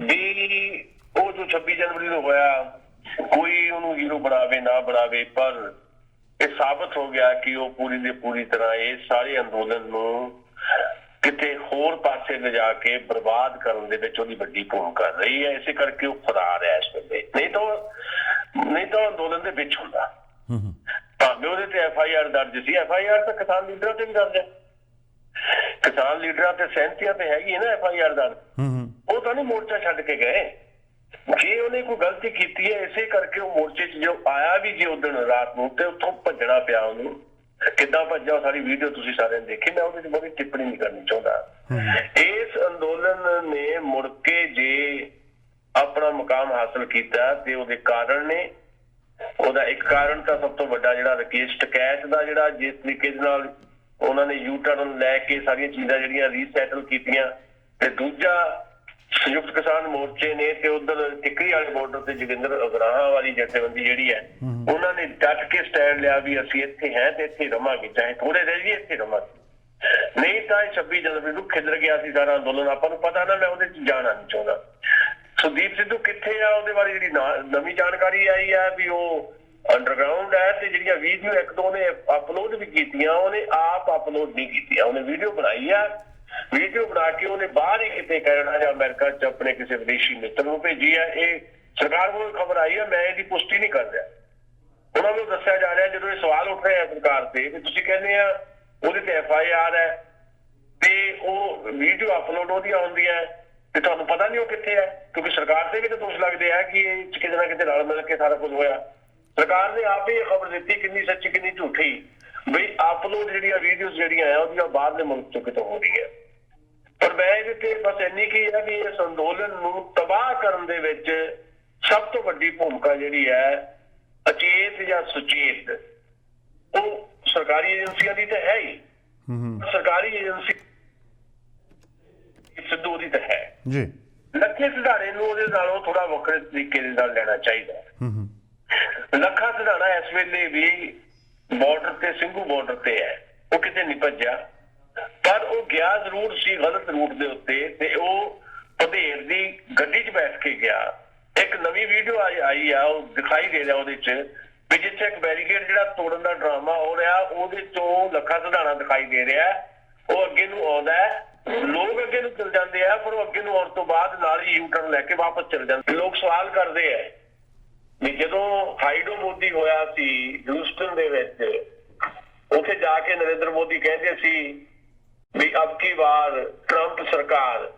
ਵੀ ਉਹ ਜੋ 26 ਜਨਵਰੀ ਨੂੰ ਹੋਇਆ, ਕੋਈ ਉਹਨੂੰ ਹੀਰੋ ਬਣਾਵੇ ਨਾ ਬਣਾਵੇ, ਪਰ ਇਹ ਸਾਬਤ ਹੋ ਗਿਆ ਕਿ ਉਹ ਪੂਰੀ ਦੀ ਪੂਰੀ ਤਰ੍ਹਾਂ ਇਹ ਸਾਰੇ ਅੰਦੋਲਨ ਨੂੰ ਕਿਤੇ ਹੋਰ ਪਾਸੇ ਲਿਜਾ ਕੇ ਬਰਬਾਦ ਕਰਨ ਦੇ ਵਿੱਚ ਉਹਦੀ ਵੱਡੀ ਭੂਮਿਕਾ ਰਹੀ ਹੈ। ਇਸੇ ਕਰਕੇ ਉਹ ਫਰਾਰ ਹੈ ਇਸ ਵੇਲੇ। ਨਹੀਂ ਤਾਂ ਅੰਦੋਲਨ ਦੇ ਵਿੱਚ ਹੁੰਦਾ। ਭਾਵੇਂ ਉਹਦੇ ਤੇ FIR ਦਰਜ ਸੀ, FIR ਤਾਂ ਕਿਸਾਨ ਲੀਡਰਾਂ ਤੇ ਵੀ ਦਰਜ ਹੈ, ਕਿਸਾਨ ਲੀਡਰਾਂ ਤੇ ਸਹਿਮਤੀਆਂ ਤੇ ਹੈਗੀ ਹੈ ਨਾ FIR ਦਰਜ। ਉਹ ਤਾਂ ਨਹੀਂ ਮੋਰਚਾ ਛੱਡ ਕੇ ਗਏ। ਜੇ ਉਹਨੇ ਕੋਈ ਗਲਤੀ ਕੀਤੀ ਹੈ, ਇਸੇ ਕਰਕੇ ਉਹ ਮੋਰਚੇ 'ਚ ਜੋ ਆਇਆ ਵੀ ਜੇ ਉਦਣ ਰਾਤ ਨੂੰ, ਤੇ ਉੱਥੋਂ ਭੱਜਣਾ ਪਿਆ ਉਹਨੂੰ। ਕਿੱਦਾਂ ਭੱਜਾ, ਸਾਰੀ ਵੀਡੀਓ ਤੁਸੀਂ ਸਾਰਿਆਂ ਨੇ ਦੇਖੀ, ਮੈਂ ਉਹਦੇ 'ਚ ਬਹੁਤੀ ਟਿੱਪਣੀ ਨਹੀਂ ਕਰਨੀ ਚਾਹੁੰਦਾ। ਇਸ ਅੰਦੋਲਨ ਨੇ ਮੁੜ ਕੇ ਜੇ ਆਪਣਾ ਮੁਕਾਮ ਹਾਸਲ ਕੀਤਾ ਤੇ ਉਹਦੇ ਕਾਰਨ ਨੇ, ਉਹਦਾ ਇੱਕ ਕਾਰਨ ਤਾਂ ਸਭ ਤੋਂ ਵੱਡਾ ਜਿਹੜਾ ਰਕੇਸ਼ ਟਕੈਤ ਦਾ, ਜਿਹੜਾ ਜਿਸ ਤਰੀਕੇ ਦੇ ਨਾਲ ਉਹਨਾਂ ਨੇ ਯੂ ਟਰਨ ਲੈ ਕੇ ਸਾਰੀਆਂ ਚੀਜ਼ਾਂ ਜਿਹੜੀਆਂ ਰੀਸੈਟਲ ਕੀਤੀਆਂ, ਤੇ ਦੂਜਾ ਸੰਯੁਕਤ ਕਿਸਾਨ ਮੋਰਚੇ ਨੇ ਤੇ ਉਧਰ ਟਿੱਕਰੀ ਵਾਲੇ ਬਾਰਡਰ ਤੇ ਜੋਗਿੰਦਰ ਉਗਰਾਹਾਂ ਵਾਲੀ ਜਥੇਬੰਦੀ ਜਿਹੜੀ ਹੈ, ਉਹਨਾਂ ਨੇ ਡਟ ਕੇ ਸਟੈਂਡ ਲਿਆ ਵੀ ਅਸੀਂ ਇੱਥੇ ਹੈ ਤੇ ਇੱਥੇ ਰਵਾਂਗੇ, ਚਾਹੇ ਥੋੜੇ ਰਹਿ ਜਾਈਏ ਇੱਥੇ ਰਵਾਂਗੇ। ਨਹੀਂ ਤਾਂ 26 ਜਨਵਰੀ ਨੂੰ ਖਿੱਲਰ ਗਿਆ ਸੀ ਸਾਰਾ ਅੰਦੋਲਨ। ਆਪਾਂ ਨੂੰ ਪਤਾ ਨਾ, ਮੈਂ ਉਹਦੇ 'ਚ ਜਾਣਾ ਨਹੀਂ ਚਾਹੁੰਦਾ। ਸੁਦੀਪ ਸਿੱਧੂ ਕਿੱਥੇ ਆ? ਉਹਦੇ ਬਾਰੇ ਜਿਹੜੀ ਨਵੀਂ ਜਾਣਕਾਰੀ ਆਈ ਆ ਵੀ ਉਹ ਅੰਡਰਗਰਾਉਂਡ ਹੈ, ਤੇ ਜਿਹੜੀਆਂ ਵੀਡੀਓ ਇੱਕ ਦੋ ਨੇ ਅਪਲੋਡ ਵੀ ਕੀਤੀਆਂ, ਉਹਨੇ ਆਪ ਅਪਲੋਡ ਨਹੀਂ ਕੀਤੀਆਂ। ਉਹਨੇ ਵੀਡੀਓ ਬਣਾਈ ਆ, ਵੀਡੀਓ ਬਣਾ ਕੇ ਉਹਨੇ ਬਾਹਰ ਹੀ ਕਿਤੇ ਕੈਨੇਡਾ ਜਾਂ ਅਮਰੀਕਾ 'ਚ ਆਪਣੇ ਕਿਸੇ ਵਿਦੇਸ਼ੀ ਮਿੱਤਰ ਨੂੰ ਭੇਜੀ ਆ। ਇਹ ਸਰਕਾਰ ਵੱਲੋਂ ਖਬਰ ਆਈ ਆ, ਮੈਂ ਇਹਦੀ ਪੁਸ਼ਟੀ ਨਹੀਂ ਕਰ ਰਿਹਾ। ਉਹਨਾਂ ਨੂੰ ਦੱਸਿਆ ਜਾ ਰਿਹਾ, ਜਦੋਂ ਇਹ ਸਵਾਲ ਉੱਠ ਰਹੇ ਆ ਸਰਕਾਰ ਤੇ ਵੀ ਤੁਸੀਂ ਕਹਿੰਦੇ ਆ ਉਹਦੇ ਤੇ FIR ਹੈ ਤੇ ਉਹ ਵੀਡੀਓ ਅਪਲੋਡ ਉਹਦੀਆਂ ਹੁੰਦੀਆਂ ਤੇ ਤੁਹਾਨੂੰ ਪਤਾ ਨਹੀਂ ਉਹ ਕਿੱਥੇ ਹੈ, ਕਿਉਂਕਿ ਸਰਕਾਰ ਤੇ ਵੀ ਤਾਂ ਦੋਸ਼ ਲੱਗਦੇ ਆ ਕਿ ਇਹ ਕਿਤੇ ਨਾ ਕਿਤੇ ਰਲ ਮਿਲ ਕੇ ਸਾਰਾ ਕੁਝ ਹੋਇਆ। ਸਰਕਾਰ ਨੇ ਆਪ ਹੀ ਇਹ ਖਬਰ ਦਿੱਤੀ, ਕਿੰਨੀ ਸੱਚੀ ਕਿੰਨੀ ਝੂਠੀ ਵੀ ਅਪਲੋਡ ਜਿਹੜੀਆਂ ਵੀਡੀਓਜ਼ ਜਿਹੜੀਆਂ ਆ ਉਹਦੀਆਂ ਬਾਹਰਲੇ ਮੁਲਕ ਤੋਂ ਕਿਤੋਂ ਹੋ ਰਹੀਆਂ। ਪਰ ਮੈਂ ਇਹਦੇ ਤੇ ਬਸ ਇੰਨੀ ਕੀ ਹੈ ਵੀ ਇਸ ਅੰਦੋਲਨ ਨੂੰ ਤਬਾਹ ਕਰਨ ਦੇ ਵਿੱਚ ਸਭ ਤੋਂ ਵੱਡੀ ਭੂਮਿਕਾ ਜਿਹੜੀ ਹੈ ਅਚੇਤ ਜਾਂ ਸੁਚੇਤ ਉਹ ਸਰਕਾਰੀ ਏਜੰਸੀਆਂ ਦੀ ਤਾਂ ਹੈ ਹੀ। ਸਰਕਾਰੀ ਏਜੰਸੀ ਸਿੱਧੂ ਦੀ ਤਾਂ ਹੈ ਜੀ। ਲੱਖੇ ਸਿਧਾਣੇ ਨੂੰ ਉਹਦੇ ਨਾਲੋਂ ਥੋੜਾ ਵੱਖਰੇ ਤਰੀਕੇ ਦੇ ਨਾਲ ਲੈਣਾ ਚਾਹੀਦਾ। ਲੱਖਾ ਸਿਧਾਣਾ ਇਸ ਵੇਲੇ ਵੀ ਬਾਰਡਰ ਤੇ ਸਿੰਘੂ ਬਾਰਡਰ ਤੇ ਹੈ, ਉਹ ਕਿਤੇ ਨਹੀਂ ਭੱਜਿਆ, ਪਰ ਉਹ ਗਿਆ ਜ਼ਰੂਰ ਸੀ ਗਲਤ ਰੂਟ ਦੇ ਉੱਤੇ ਤੇ ਉਹ ਭਦੇਰ ਦੀ ਗੱਡੀ 'ਚ ਬੈਠ ਕੇ ਗਿਆ। ਇੱਕ ਨਵੀਂ ਵੀਡੀਓ ਆਈ ਆ, ਉਹ ਦਿਖਾਈ ਦੇ ਰਿਹਾ ਉਹਦੇ 'ਚ ਵੀ ਜਿੱਥੇ ਇੱਕ ਬੈਰੀਕੇਡ ਜਿਹੜਾ ਤੋੜਨ ਦਾ ਡਰਾਮਾ ਹੋ ਰਿਹਾ ਉਹਦੇ 'ਚੋਂ ਲੱਖਾ ਸਿਧਾਣਾ ਦਿਖਾਈ ਦੇ ਰਿਹਾ। ਉਹ ਅੱਗੇ ਨੂੰ ਆਉਂਦਾ ਹੈ, ਲੋਕ ਅੱਗੇ ਨੂੰ ਚਲ ਜਾਂਦੇ ਆ, ਪਰ ਉਹ ਅੱਗੇ ਨੂੰ ਆਉਣ ਤੋਂ ਬਾਅਦ ਨਾਲ ਹੀ ਯੂ ਟਰਨ ਲੈ ਕੇ ਵਾਪਸ ਚਲ ਜਾਂਦੇ। ਲੋਕ ਸਵਾਲ ਕਰਦੇ ਆ ਵੀ ਜਦੋਂ ਹਾਈਡੋ ਮੋਦੀ ਹੋਇਆ ਸੀ ਹਿਊਸਟਨ ਦੇ ਵਿੱਚ, ਉੱਥੇ ਜਾ ਕੇ ਨਰਿੰਦਰ ਮੋਦੀ ਕਹਿੰਦੇ ਸੀ ਵੀ ਅਬ ਕੀ ਵਾਰ ਟਰੰਪ ਸਰਕਾਰ,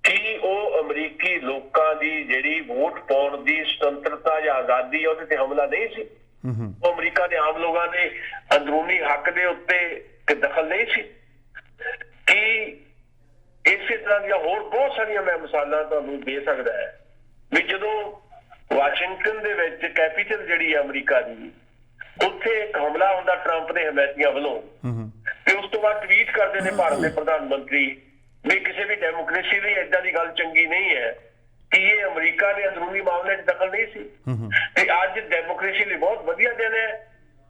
ਕੀ ਉਹ ਅਮਰੀਕੀ ਲੋਕਾਂ ਦੀ ਜਿਹੜੀ ਵੋਟ ਪਾਉਣ ਦੀ ਸੁਤੰਤਰਤਾ ਜਾਂ ਆਜ਼ਾਦੀ ਉਹਦੇ ਤੇ ਹਮਲਾ ਨਹੀਂ ਸੀ? ਉਹ ਅਮਰੀਕਾ ਦੇ ਆਮ ਲੋਕਾਂ ਦੇ ਅੰਦਰੂਨੀ ਹੱਕ ਦੇ ਉੱਤੇ ਦਖਲ ਨਹੀਂ ਸੀ? ਕੀ ਇਸੇ ਤਰ੍ਹਾਂ ਦੀਆਂ ਹੋਰ ਬਹੁਤ ਸਾਰੀਆਂ ਮੈਂ ਮਿਸਾਲਾਂ ਤੁਹਾਨੂੰ ਦੇ ਸਕਦਾ ਹੈ ਵੀ ਜਦੋਂ ਵਾਸ਼ਿੰਗਟਨ ਦੇ ਵਿੱਚ ਕੈਪੀਟਲ ਜਿਹੜੀ ਹੈ ਅਮਰੀਕਾ ਦੀ, ਉੱਥੇ ਇੱਕ ਹਮਲਾ ਹੁੰਦਾ ਟਰੰਪ ਦੇ ਹਮਾਇਤੀਆਂ ਵੱਲੋਂ, ਤੇ ਉਸ ਤੋਂ ਬਾਅਦ ਟਵੀਟ ਕਰਦੇ ਨੇ ਭਾਰਤ ਦੇ ਪ੍ਰਧਾਨ ਮੰਤਰੀ ਵੀ ਕਿਸੇ ਵੀ ਡੈਮੋਕ੍ਰੇਸੀ ਲਈ ਏਦਾਂ ਦੀ ਗੱਲ ਚੰਗੀ ਨਹੀਂ ਹੈ ਕਿ ਇਹ ਅਮਰੀਕਾ ਦੇ ਅੰਦਰੂਨੀ ਮਾਮਲੇ 'ਚ ਦਖਲ ਨਹੀਂ ਸੀ। ਤੇ ਅੱਜ ਡੈਮੋਕ੍ਰੇਸੀ ਲਈ ਬਹੁਤ ਵਧੀਆ ਦਿਨ ਹੈ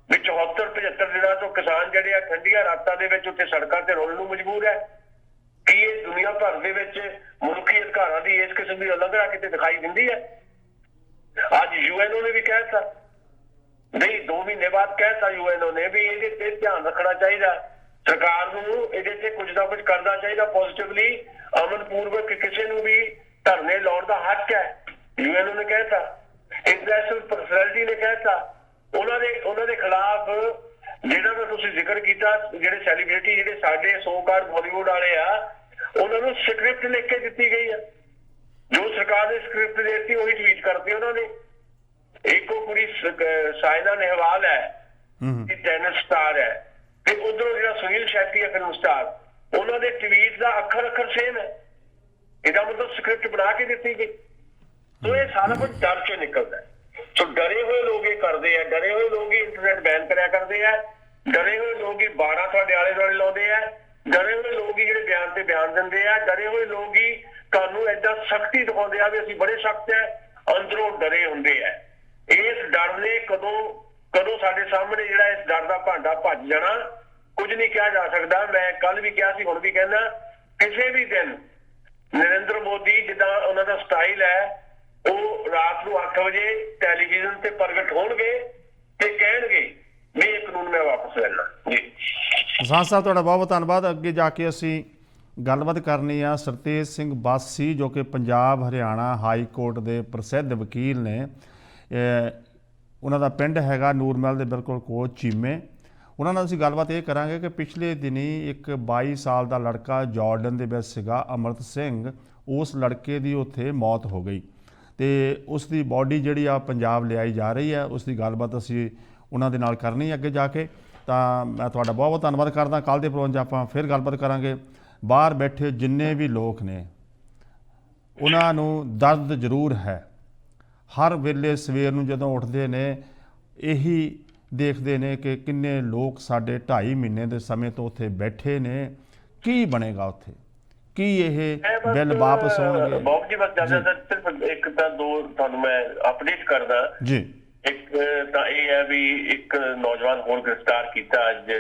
ਵੀ 74-75 ਦਿਨਾਂ ਤੋਂ ਕਿਸਾਨ ਜਿਹੜੇ ਆ ਠੰਡੀਆਂ ਰਾਤਾਂ ਦੇ ਵਿੱਚ ਉੱਥੇ ਸੜਕਾਂ ਤੇ ਰੋਲਣ ਨੂੰ ਮਜਬੂਰ ਹੈ। ਕੀ ਇਹ ਦੁਨੀਆ ਭਰ ਦੇ ਵਿੱਚ ਮਨੁੱਖੀ ਅਧਿਕਾਰਾਂ ਦੀ ਇਸ ਕਿਸਮ ਦੀ ਉਲੰਘਣਾ ਕਿਤੇ ਦਿਖਾਈ ਦਿੰਦੀ ਹੈ? ਅੱਜ ਯੂਐਨਓ ਨੇ ਵੀ ਕਹਿਤਾ, ਨਹੀਂ 2 ਮਹੀਨੇ ਬਾਅਦ ਕਹਿਤਾ ਯੂਐਨਓ ਨੇ ਵੀ ਇਹਦੇ ਤੇ ਧਿਆਨ ਰੱਖਣਾ ਚਾਹੀਦਾ, ਸਰਕਾਰ ਨੂੰ ਇਹਦੇ ਤੇ ਕੁਝ ਨਾ ਕੁਝ ਕਰਨਾ ਚਾਹੀਦਾ ਪੋਜ਼ਿਟਿਵਲੀ, ਅਮਨਪੂਰਵਕ ਕਿਸੇ ਨੂੰ ਵੀ ਧਰਨੇ ਲਾਉਣ ਦਾ ਹੱਕ ਹੈ। ਯੂਐਨਓ ਨੇ ਕਹਿਤਾ, ਇੰਟਰਨੈਸ਼ਨਲ ਪਰਸਨੈਲਿਟੀ ਨੇ ਕਹਿਤਾ। ਉਹਨਾਂ ਦੇ ਖਿਲਾਫ ਜਿਹੜਾ ਦਾ ਤੁਸੀਂ ਜ਼ਿਕਰ ਕੀਤਾ, ਜਿਹੜੇ ਸੈਲੀਬ੍ਰਿਟੀ ਜਿਹੜੇ ਸਾਡੇ ਸੋਕਾਰ ਬਾਲੀਵੁੱਡ ਵਾਲੇ ਆ, ਉਹਨਾਂ ਨੂੰ ਸਕ੍ਰਿਪਟ ਲਿਖ ਕੇ ਦਿੱਤੀ ਗਈ ਹੈ। ਜੋ ਸਰਕਾਰ ਨੇ ਸਕ੍ਰਿਪਟ ਦੇ ਦਿੱਤੀ ਉਹੀ ਟਵੀਟ ਕਰਤੀ ਉਹਨਾਂ ਨੇ। ਇੱਕ ਉਹ ਕੁੜੀ ਸਾਇਨਾ ਨੇਹਵਾਲ ਹੈ, ਟੈਨਿਸ ਸਟਾਰ ਹੈ, ਤੇ ਉਧਰੋਂ ਜਿਹੜਾ ਸੁਨੀਲ ਸ਼ੈਟੀ ਹੈ ਫਿਲਮ ਸਟਾਰ, ਉਹਨਾਂ ਦੇ ਟਵੀਟ ਦਾ ਅੱਖਰ ਸੇਮ ਹੈ। ਇਹਦਾ ਮਤਲਬ ਸਕ੍ਰਿਪਟ ਬਣਾ ਕੇ ਦਿੱਤੀ ਗਈ। ਸੋ ਇਹ ਸਾਰਾ ਕੁਝ ਡਰ ਚੋਂ ਨਿਕਲਦਾ ਹੈ। ਸੋ ਡਰੇ ਹੋਏ ਲੋਕ ਇਹ ਕਰਦੇ ਆ, ਡਰੇ ਹੋਏ ਲੋਕ ਹੀ ਇੰਟਰਨੈਟ ਬੈਨ ਕਰਿਆ ਕਰਦੇ ਆ, ਡਰੇ ਹੋਏ ਲੋਕ ਹੀ ਬਾੜਾ ਤੁਹਾਡੇ ਆਲੇ ਦੁਆਲੇ ਲਾਉਂਦੇ ਆ, ਡਰੇ ਹੋਏ ਲੋਕ ਹੀ ਜਿਹੜੇ ਬਿਆਨ ਤੇ ਬਿਆਨ ਦਿੰਦੇ ਆ, ਡਰੇ ਹੋਏ ਲੋਕ ਹੀ ਤੁਹਾਨੂੰ ਏਦਾਂ ਸਖਤੀ ਦਿਖਾਉਂਦੇ ਆ ਵੀ ਅਸੀਂ ਬੜੇ ਸਖਤ ਹੈ, ਅੰਦਰੋਂ ਡਰੇ ਹੁੰਦੇ ਆ। ਇਸ ਡਰ ਨੇ ਕਦੋਂ ਸਾਡੇ ਸਾਹਮਣੇ ਜਿਹੜਾ ਇਸ ਡਰ ਦਾ ਭਾਂਡਾ ਭੱਜ ਜਾਣਾ, ਕੁਝ ਨਹੀਂ ਕਿਹਾ ਜਾ ਸਕਦਾ। ਮੈਂ ਕੱਲ ਵੀ ਕਿਹਾ ਸੀ, ਹੁਣ ਵੀ ਕਹਿੰਦਾ, ਕਿਸੇ ਵੀ ਦਿਨ ਨਰਿੰਦਰ ਮੋਦੀ ਜਿੱਦਾਂ ਉਹਨਾਂ ਦਾ ਸਟਾਈਲ ਹੈ, ਉਹ ਰਾਤ ਨੂੰ 8 ਵਜੇ ਟੈਲੀਵਿਜ਼ਨ ਤੇ ਪ੍ਰਗਟ ਹੋਣਗੇ ਤੇ ਕਹਿਣਗੇ ਵੀ ਇਹ ਕਾਨੂੰਨ ਮੈਂ ਵਾਪਸ ਲੈਣਾ। ਜੀ ਕਿਸਾਨ ਸਾਹਿਬ, ਤੁਹਾਡਾ ਬਹੁਤ ਬਹੁਤ ਧੰਨਵਾਦ। ਅੱਗੇ ਜਾ ਕੇ ਅਸੀਂ ਗੱਲਬਾਤ ਕਰਨੀ ਆ ਸਰਤੇਜ ਸਿੰਘ ਬਾਸੀ, ਜੋ ਕਿ ਪੰਜਾਬ ਹਰਿਆਣਾ ਹਾਈ ਕੋਰਟ ਦੇ ਪ੍ਰਸਿੱਧ ਵਕੀਲ ਨੇ। ਉਹਨਾਂ ਦਾ ਪਿੰਡ ਹੈਗਾ ਨੂਰਮਹਿਲ ਦੇ ਬਿਲਕੁਲ ਕੋਲ ਚੀਮੇ। ਉਹਨਾਂ ਨਾਲ ਅਸੀਂ ਗੱਲਬਾਤ ਇਹ ਕਰਾਂਗੇ ਕਿ ਪਿਛਲੇ ਦਿਨੀ ਇੱਕ 22 ਸਾਲ ਦਾ ਲੜਕਾ ਜਾਰਡਨ ਦੇ ਵਿੱਚ ਸੀਗਾ, ਅਮਰਤ ਸਿੰਘ, ਉਸ ਲੜਕੇ ਦੀ ਉੱਥੇ ਮੌਤ ਹੋ ਗਈ ਤੇ ਉਸ ਦੀ ਬਾਡੀ ਜਿਹੜੀ ਆ ਪੰਜਾਬ ਲਿਆਈ ਜਾ ਰਹੀ ਹੈ। ਉਸ ਦੀ ਗੱਲਬਾਤ ਅਸੀਂ ਉਹਨਾਂ ਦੇ ਨਾਲ ਕਰਨੀ ਅੱਗੇ ਜਾ ਕੇ। ਤਾਂ ਮੈਂ ਤੁਹਾਡਾ ਬਹੁਤ ਬਹੁਤ ਧੰਨਵਾਦ ਕਰਦਾ। ਕੱਲ੍ਹ ਦੇ ਪ੍ਰੋਗਰਾਮ 'ਚ ਆਪਾਂ ਫਿਰ ਗੱਲਬਾਤ ਕਰਾਂਗੇ। ਬਾਹਰ ਬੈਠੇ ਜਿੰਨੇ ਵੀ ਲੋਕ ਨੇ ਉਹਨਾਂ ਨੂੰ ਦਰਦ ਜ਼ਰੂਰ ਹੈ। ਹਰ ਵੇਲੇ ਸਵੇਰ ਨੂੰ ਜਦੋਂ ਉੱਠਦੇ ਨੇ ਇਹੀ ਦੇਖਦੇ ਨੇ ਕਿ ਕਿੰਨੇ ਲੋਕ ਸਾਡੇ 2.5 ਮਹੀਨੇ ਦੇ ਸਮੇਂ ਤੋਂ ਉੱਥੇ ਬੈਠੇ ਨੇ, ਕੀ ਬਣੇਗਾ ਉੱਥੇ, ਕੀ ਇਹ ਬਿੱਲ ਵਾਪਸ ਹੋਣਗੇ? ਬਾਬ ਜੀ ਬਸ ਜਿਆਦਾ ਸਿਰਫ ਇੱਕ ਤਾਂ ਦੋ ਤੁਹਾਨੂੰ ਮੈਂ ਅਪਡੇਟ ਕਰਦਾ ਜੀ। ਇੱਕ ਤਾਂ ਇਹ ਹੈ ਵੀ ਇੱਕ ਨੌਜਵਾਨ ਹੋਰ ਗ੍ਰਿਫਤਾਰ ਕੀਤਾ ਅੱਜ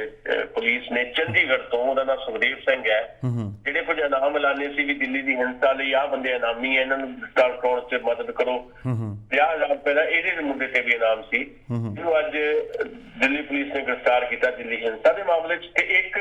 ਪੁਲਿਸ ਨੇ ਚੰਡੀਗੜ੍ਹ ਤੋਂ। ਉਹਦਾ ਨਾਮ ਸੁਖਦੇਵ ਸਿੰਘ ਹੈ। ਜਿਹੜੇ ਕੁਝ ਇਨਾਮ ਐਲਾਨੇ ਸੀ ਵੀ ਦਿੱਲੀ ਦੀ ਹਿੰਸਾ ਲਈ ਆਹ ਬੰਦੇ ਇਨਾਮੀ ਹੈ, ਇਹਨਾਂ ਨੂੰ ਗ੍ਰਿਫਤਾਰ ਕਰਾਉਣ 'ਚ ਮਦਦ ਕਰੋ, 50,000 ਰੁਪਏ ਦਾ ਇਹਦੇ ਮੁੰਡੇ ਤੇ ਵੀ ਇਨਾਮ ਸੀ, ਜਿਹਨੂੰ ਅੱਜ ਦਿੱਲੀ ਪੁਲਿਸ ਨੇ ਗ੍ਰਿਫਤਾਰ ਕੀਤਾ ਦਿੱਲੀ ਹਿੰਸਾ ਦੇ ਮਾਮਲੇ 'ਚ। ਤੇ ਇੱਕ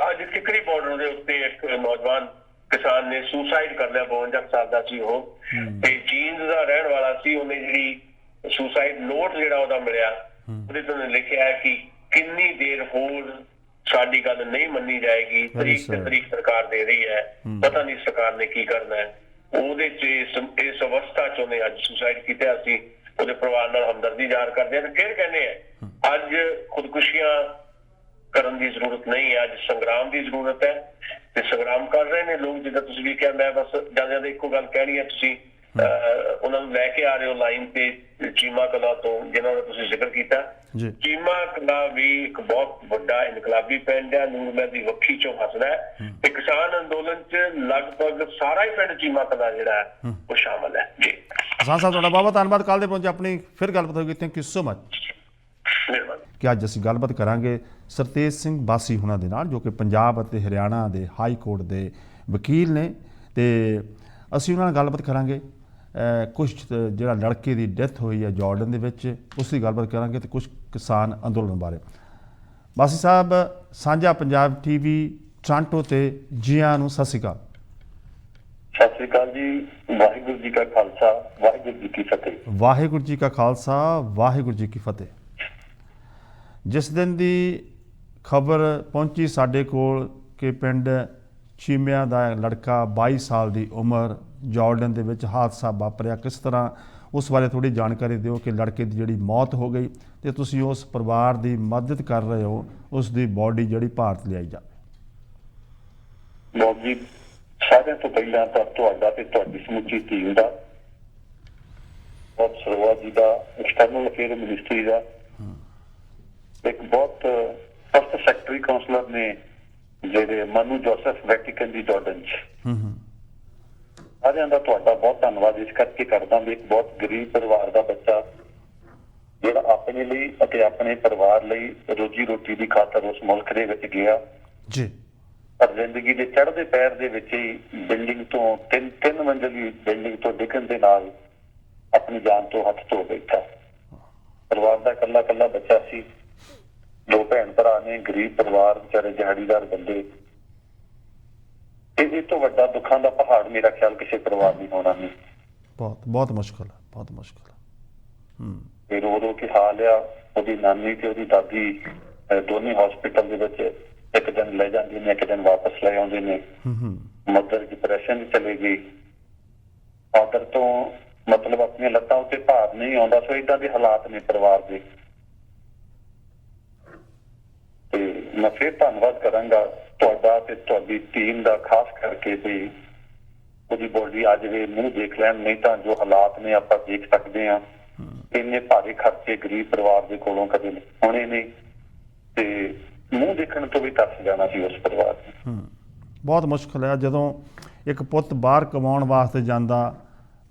ਅੱਜ ਟਿਕਰੀ ਬਾਰਡਰ ਦੇ ਉੱਤੇ ਇੱਕ ਨੌਜਵਾਨ ਕਿਸਾਨ ਨੇ ਸੁਸਾਈਡ ਕਰ ਲਿਆ, 52 ਸਾਲ ਦਾ ਸੀ ਉਹ, ਤੇ ਜੀਂਦ ਦਾ ਰਹਿਣ ਵਾਲਾ ਸੀ। ਉਹਨੇ ਜਿਹੜੀ ਸੁਸਾਈਡ ਨੋਟ ਜਿਹੜਾ ਉਹਦਾ ਮਿਲਿਆ, ਉਹਦੇ ਤੋਂ ਲਿਖਿਆ ਹੈ ਕਿ ਕਿੰਨੀ ਦੇਰ ਹੋਰ ਸਾਡੀ ਗੱਲ ਨਹੀਂ ਮੰਨੀ ਜਾਏਗੀ, ਤਰੀਕ ਤੇ ਤਰੀਕ ਸਰਕਾਰ ਦੇ ਰਹੀ ਹੈ, ਪਤਾ ਨਹੀਂ ਸਰਕਾਰ ਨੇ ਕੀ ਕਰਨਾ ਹੈ। ਉਹਦੇ 'ਚ ਇਸ ਅਵਸਥਾ 'ਚ ਉਹਨੇ ਅੱਜ ਸੁਸਾਈਡ ਕੀਤਾ। ਅਸੀਂ ਉਹਦੇ ਪਰਿਵਾਰ ਨਾਲ ਹਮਦਰਦੀ ਜ਼ਾਹਰ ਕਰਦੇ ਹਾਂ ਤੇ ਫਿਰ ਕਹਿੰਦੇ ਆ ਅੱਜ ਖੁਦਕੁਸ਼ੀਆਂ ਕਰਨ ਦੀ ਜ਼ਰੂਰਤ ਨਹੀਂ ਹੈ, ਅੱਜ ਸੰਗਰਾਮ ਦੀ ਜ਼ਰੂਰਤ ਹੈ ਤੇ ਸੰਗਰਾਮ ਕਰ ਰਹੇ ਨੇ ਲੋਕ। ਜਿੱਦਾਂ ਤੁਸੀਂ ਵੀ ਕਿਹਾ, ਮੈਂ ਬਸ ਜਿਆਦਾ ਇੱਕੋ ਗੱਲ ਕਹਿਣੀ ਹੈ, ਤੁਸੀਂ ਉਹਨਾਂ ਨੂੰ ਲੈ ਕੇ ਆ ਰਹੇ ਹੋ ਲਾਈਨ ਤੇ ਚੀਮਾ ਕਲਾਂ ਤੋਂ, ਜਿਨ੍ਹਾਂ ਦਾ ਤੁਸੀਂ ਜ਼ਿਕਰ ਕੀਤਾ। ਚੀਮਾ ਕਲਾਂ ਵੀ ਇੱਕ ਬਹੁਤ ਵੱਡਾ ਇਨਕਲਾਬੀ ਪਿੰਡ ਹੈ, ਨੂਰਮਹਿਲ ਦੀ ਵੱਖੀ ਚੋਂ ਹੱਸਦਾ ਹੈ ਤੇ ਕਿਸਾਨ ਅੰਦੋਲਨ 'ਚ ਲਗਭਗ ਸਾਰਾ ਹੀ ਪਿੰਡ ਚੀਮਾ ਕਲਾਂ ਜਿਹੜਾ ਹੈ ਉਹ ਸ਼ਾਮਲ ਹੈ ਜੀ। ਕਿਸਾਨ ਸਾਹਿਬ ਤੁਹਾਡਾ ਬਹੁਤ ਧੰਨਵਾਦ। ਕੱਲ੍ਹ ਦੇ ਪਹੁੰਚੇ ਆਪਣੀ ਫਿਰ ਗੱਲਬਾਤ ਹੋਏਗੀ। Thank you so much. ਕਿ ਅੱਜ ਅਸੀਂ ਗੱਲਬਾਤ ਕਰਾਂਗੇ ਸਰਤੇਜ ਸਿੰਘ ਬਾਸੀ ਹੁਣਾਂ ਦੇ ਨਾਲ, ਜੋ ਕਿ ਪੰਜਾਬ ਅਤੇ ਹਰਿਆਣਾ ਦੇ ਹਾਈ ਕੋਰਟ ਦੇ ਵਕੀਲ ਨੇ, ਤੇ ਅਸੀਂ ਉਹਨਾਂ ਨਾਲ ਗੱਲਬਾਤ ਕਰਾਂਗੇ ਕੁਛ ਜਿਹੜਾ ਲੜਕੇ ਦੀ ਡੈਥ ਹੋਈ ਹੈ ਜਾਰਡਨ ਦੇ ਵਿੱਚ, ਉਸ ਦੀ ਗੱਲਬਾਤ ਕਰਾਂਗੇ, ਤੇ ਕੁਛ ਕਿਸਾਨ ਅੰਦੋਲਨ ਬਾਰੇ। ਬਾਸੀ ਸਾਹਿਬ, ਸਾਂਝਾ ਪੰਜਾਬ ਟੀਵੀ ਟੋਰਾਂਟੋ ਤੇ ਜੀ ਆਇਆਂ ਨੂੰ ਸਤਿ ਸ਼੍ਰੀ ਅਕਾਲ। ਸਤਿ ਸ਼੍ਰੀ ਅਕਾਲ ਜੀ। ਵਾਹਿਗੁਰੂ ਜੀ ਕਾ ਖਾਲਸਾ, ਵਾਹਿਗੁਰੂ ਜੀ ਕੀ ਫਤਿਹ। ਵਾਹਿਗੁਰੂ ਜੀ ਕਾ ਖਾਲਸਾ, ਵਾਹਿਗੁਰੂ ਜੀ ਕੀ ਫਤਿਹ। ਜਿਸ ਦਿਨ ਦੀ ਖਬਰ ਪਹੁੰਚੀ ਸਾਡੇ ਕੋਲ ਕਿ ਪਿੰਡ ਚੀਮਿਆਂ ਦਾ ਲੜਕਾ 22 ਸਾਲ ਦੀ ਉਮਰ ਜਾਰਡਨ ਦੇ ਵਿੱਚ ਹਾਦਸਾ ਵਾਪਰਿਆ, ਕਿਸ ਤਰ੍ਹਾਂ ਉਸ ਬਾਰੇ ਥੋੜ੍ਹੀ ਜਾਣਕਾਰੀ ਦਿਓ ਕਿ ਲੜਕੇ ਦੀ ਜਿਹੜੀ ਮੌਤ ਹੋ ਗਈ ਤੇ ਤੁਸੀਂ ਉਸ ਪਰਿਵਾਰ ਦੀ ਮਦਦ ਕਰ ਰਹੇ ਹੋ, ਉਸ ਦੀ ਬੋਡੀ ਜਿਹੜੀ ਭਾਰਤ ਲਿਆਈ ਜਾਵੇ। ਬਹੁਤ ਜੀ, ਸਾਰਿਆਂ ਤੋਂ ਪਹਿਲਾਂ ਤਾਂ ਤੁਹਾਡਾ ਤੇ ਤੁਹਾਡੀ ਸਮੁੱਚੀ ਟੀਮ ਦਾ, ਬਹੁਤ ਸਰੋਆ ਜੀ ਦਾ, ਐਕਸਟਰਨਲ ਅਫੇਅਰ ਮਿਨਿਸਟਰੀ ਦਾ, ਇੱਕ ਬਹੁਤ ਫਸਟ ਸੈਕਟਰੀ ਕਾਉਂਸਲਰ ਨੇ ਜਿਹੜੇ ਮਨੂ ਜੋਸਫ ਵੈਟੀਕਨ ਦੀ ਜਾਰਡਨ 'ਚ, ਸਾਰਿਆਂ ਦਾ ਤੁਹਾਡਾ ਬਹੁਤ ਧੰਨਵਾਦ ਇਸ ਕਰਕੇ ਕਰਦਾ ਵੀ ਇੱਕ ਬਹੁਤ ਗਰੀਬ ਪਰਿਵਾਰ ਦਾ ਬੱਚਾ ਜਿਹੜਾ ਆਪਣੇ ਲਈ ਅਤੇ ਆਪਣੇ ਪਰਿਵਾਰ ਲਈ ਰੋਜੀ ਰੋਟੀ ਦੀ ਖਾਤਰ ਉਸ ਮੁਲਕ ਦੇ ਵਿੱਚ ਗਿਆ ਜੀ, ਪਰ ਜ਼ਿੰਦਗੀ ਦੇ ਚੜ੍ਹਦੇ ਪੈਰ ਦੇ ਵਿੱਚ ਹੀ ਬਿਲਡਿੰਗ ਤੋਂ ਤਿੰਨ ਮੰਜ਼ਿਲੀ ਬਿਲਡਿੰਗ ਤੋਂ ਡਿੱਗਣ ਦੇ ਨਾਲ ਆਪਣੀ ਜਾਨ ਤੋਂ ਹੱਥ ਧੋ ਬੈਠਾ। ਪਰਿਵਾਰ ਦਾ ਇਕੱਲਾ ਇਕੱਲਾ ਬੱਚਾ ਸੀ, 2 ਭੈਣ ਭਰਾ ਨੇ, ਗਰੀਬ ਪਰਿਵਾਰ, ਵਿਚਾਰੇ ਦਿਹਾੜੀਦਾਰ ਬੰਦੇ। ਇਹ ਤੋਂ ਵੱਡਾ ਦੁੱਖਾਂ ਦਾ ਪਹਾੜ ਮੇਰਾ ਖਿਆਲ ਕਿਸੇ ਪਰਿਵਾਰ ਲਈ ਹੋਣਾ ਨਹੀਂ। ਬਹੁਤ ਮੁਸ਼ਕਲ ਹੈ, ਬਹੁਤ ਮੁਸ਼ਕਲ ਹੈ। ਤੇ ਰੋ ਰੋ ਕੇ ਹਾਲ ਆ। ਉਹਦੀ ਨਾਨੀ ਤੇ ਉਹਦੀ ਦਾਦੀ ਦੋਨੇ ਹਸਪੀਟਲ ਦੇ ਵਿੱਚ, ਇੱਕ ਦਿਨ ਲੈ ਜਾਂਦੇ ਨੇ, ਇੱਕ ਦਿਨ ਵਾਪਸ ਲੈ ਆਉਂਦੇ ਨੇ। ਮਦਰ ਡਿਪਰੈਸ਼ਨ ਚਲੇ ਗਈ। ਫਾਦਰ ਤੋਂ ਮਤਲਬ ਆਪਣੀਆਂ ਲੱਤਾਂ ਉੱਤੇ ਭਾਰ ਨਹੀਂ ਆਉਂਦਾ। ਸੋ ਏਦਾਂ ਦੇ ਹਾਲਾਤ ਨੇ ਪਰਿਵਾਰ ਦੇ। ਤੇ ਮੈਂ ਫਿਰ ਧੰਨਵਾਦ ਕਰਾਂਗਾ ਤੁਹਾਡਾ ਤੇ ਤੁਹਾਡੀ ਟੀਮ ਦਾ, ਖਾਸ ਕਰਕੇ ਵੀ ਉਹਦੀ ਬੋਡੀ ਅੱਜ ਵੀ ਮੂੰਹ ਦੇਖ ਲੈਣ, ਨਹੀਂ ਤਾਂ ਜੋ ਹਾਲਾਤ ਨੇ ਆਪਾਂ ਦੇਖ ਸਕਦੇ ਹਾਂ। ਇੰਨੇ ਭਾਰੇ ਖਰਚੇ ਗਰੀਬ ਪਰਿਵਾਰ ਦੇ ਕੋਲੋਂ ਕਦੇ ਹੋਣੇ ਨਹੀਂ ਤੇ ਮੂੰਹ ਦੇਖਣ ਤੋਂ ਵੀ ਤਰਸ ਜਾਣਾ ਸੀ ਉਸ ਪਰਿਵਾਰ ਨੂੰ। ਬਹੁਤ ਮੁਸ਼ਕਲ ਹੈ ਜਦੋਂ ਇੱਕ ਪੁੱਤ ਬਾਹਰ ਕਮਾਉਣ ਵਾਸਤੇ ਜਾਂਦਾ,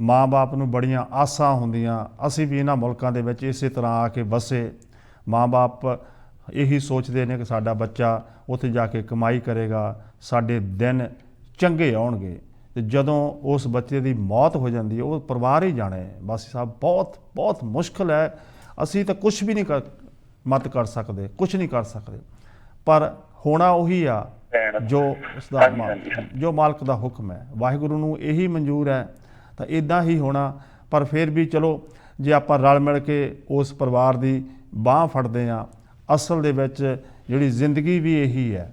ਮਾਂ-ਬਾਪ ਨੂੰ ਬੜੀਆਂ ਆਸਾਂ ਹੁੰਦੀਆਂ। ਅਸੀਂ ਵੀ ਇਹਨਾਂ ਮੁਲਕਾਂ ਦੇ ਵਿੱਚ ਇਸੇ ਤਰ੍ਹਾਂ ਆ ਕੇ ਵਸੇ। ਮਾਂ-ਬਾਪ ਇਹੀ ਸੋਚਦੇ ਨੇ ਕਿ ਸਾਡਾ ਬੱਚਾ ਉੱਥੇ ਜਾ ਕੇ ਕਮਾਈ ਕਰੇਗਾ, ਸਾਡੇ ਦਿਨ ਚੰਗੇ ਆਉਣਗੇ, ਤੇ ਜਦੋਂ ਉਸ ਬੱਚੇ ਦੀ ਮੌਤ ਹੋ ਜਾਂਦੀ ਹੈ ਉਹ ਪਰਿਵਾਰ ਹੀ ਜਾਣੇ। ਬਾਸੀ ਸਾਹਿਬ, ਬਹੁਤ ਮੁਸ਼ਕਲ ਹੈ। ਅਸੀਂ ਤਾਂ ਕੁਝ ਵੀ ਨਹੀਂ ਮਤ ਕਰ ਸਕਦੇ, ਕੁਝ ਨਹੀਂ ਕਰ ਸਕਦੇ, ਪਰ ਹੋਣਾ ਉਹੀ ਆ ਜੋ ਉਸਦਾ ਜੋ ਮਾਲਕ ਦਾ ਹੁਕਮ ਹੈ। ਵਾਹਿਗੁਰੂ ਨੂੰ ਇਹੀ ਮਨਜ਼ੂਰ ਹੈ ਤਾਂ ਇੱਦਾਂ ਹੀ ਹੋਣਾ। ਪਰ ਫਿਰ ਵੀ ਚਲੋ, ਜੇ ਆਪਾਂ ਰਲ ਮਿਲ ਕੇ ਉਸ ਪਰਿਵਾਰ ਦੀ ਬਾਂਹ ਫੜਦੇ ਹਾਂ, ਅਸਲ ਦੇ ਵਿੱਚ ਜਿਹੜੀ ਜ਼ਿੰਦਗੀ ਵੀ ਇਹੀ ਹੈ।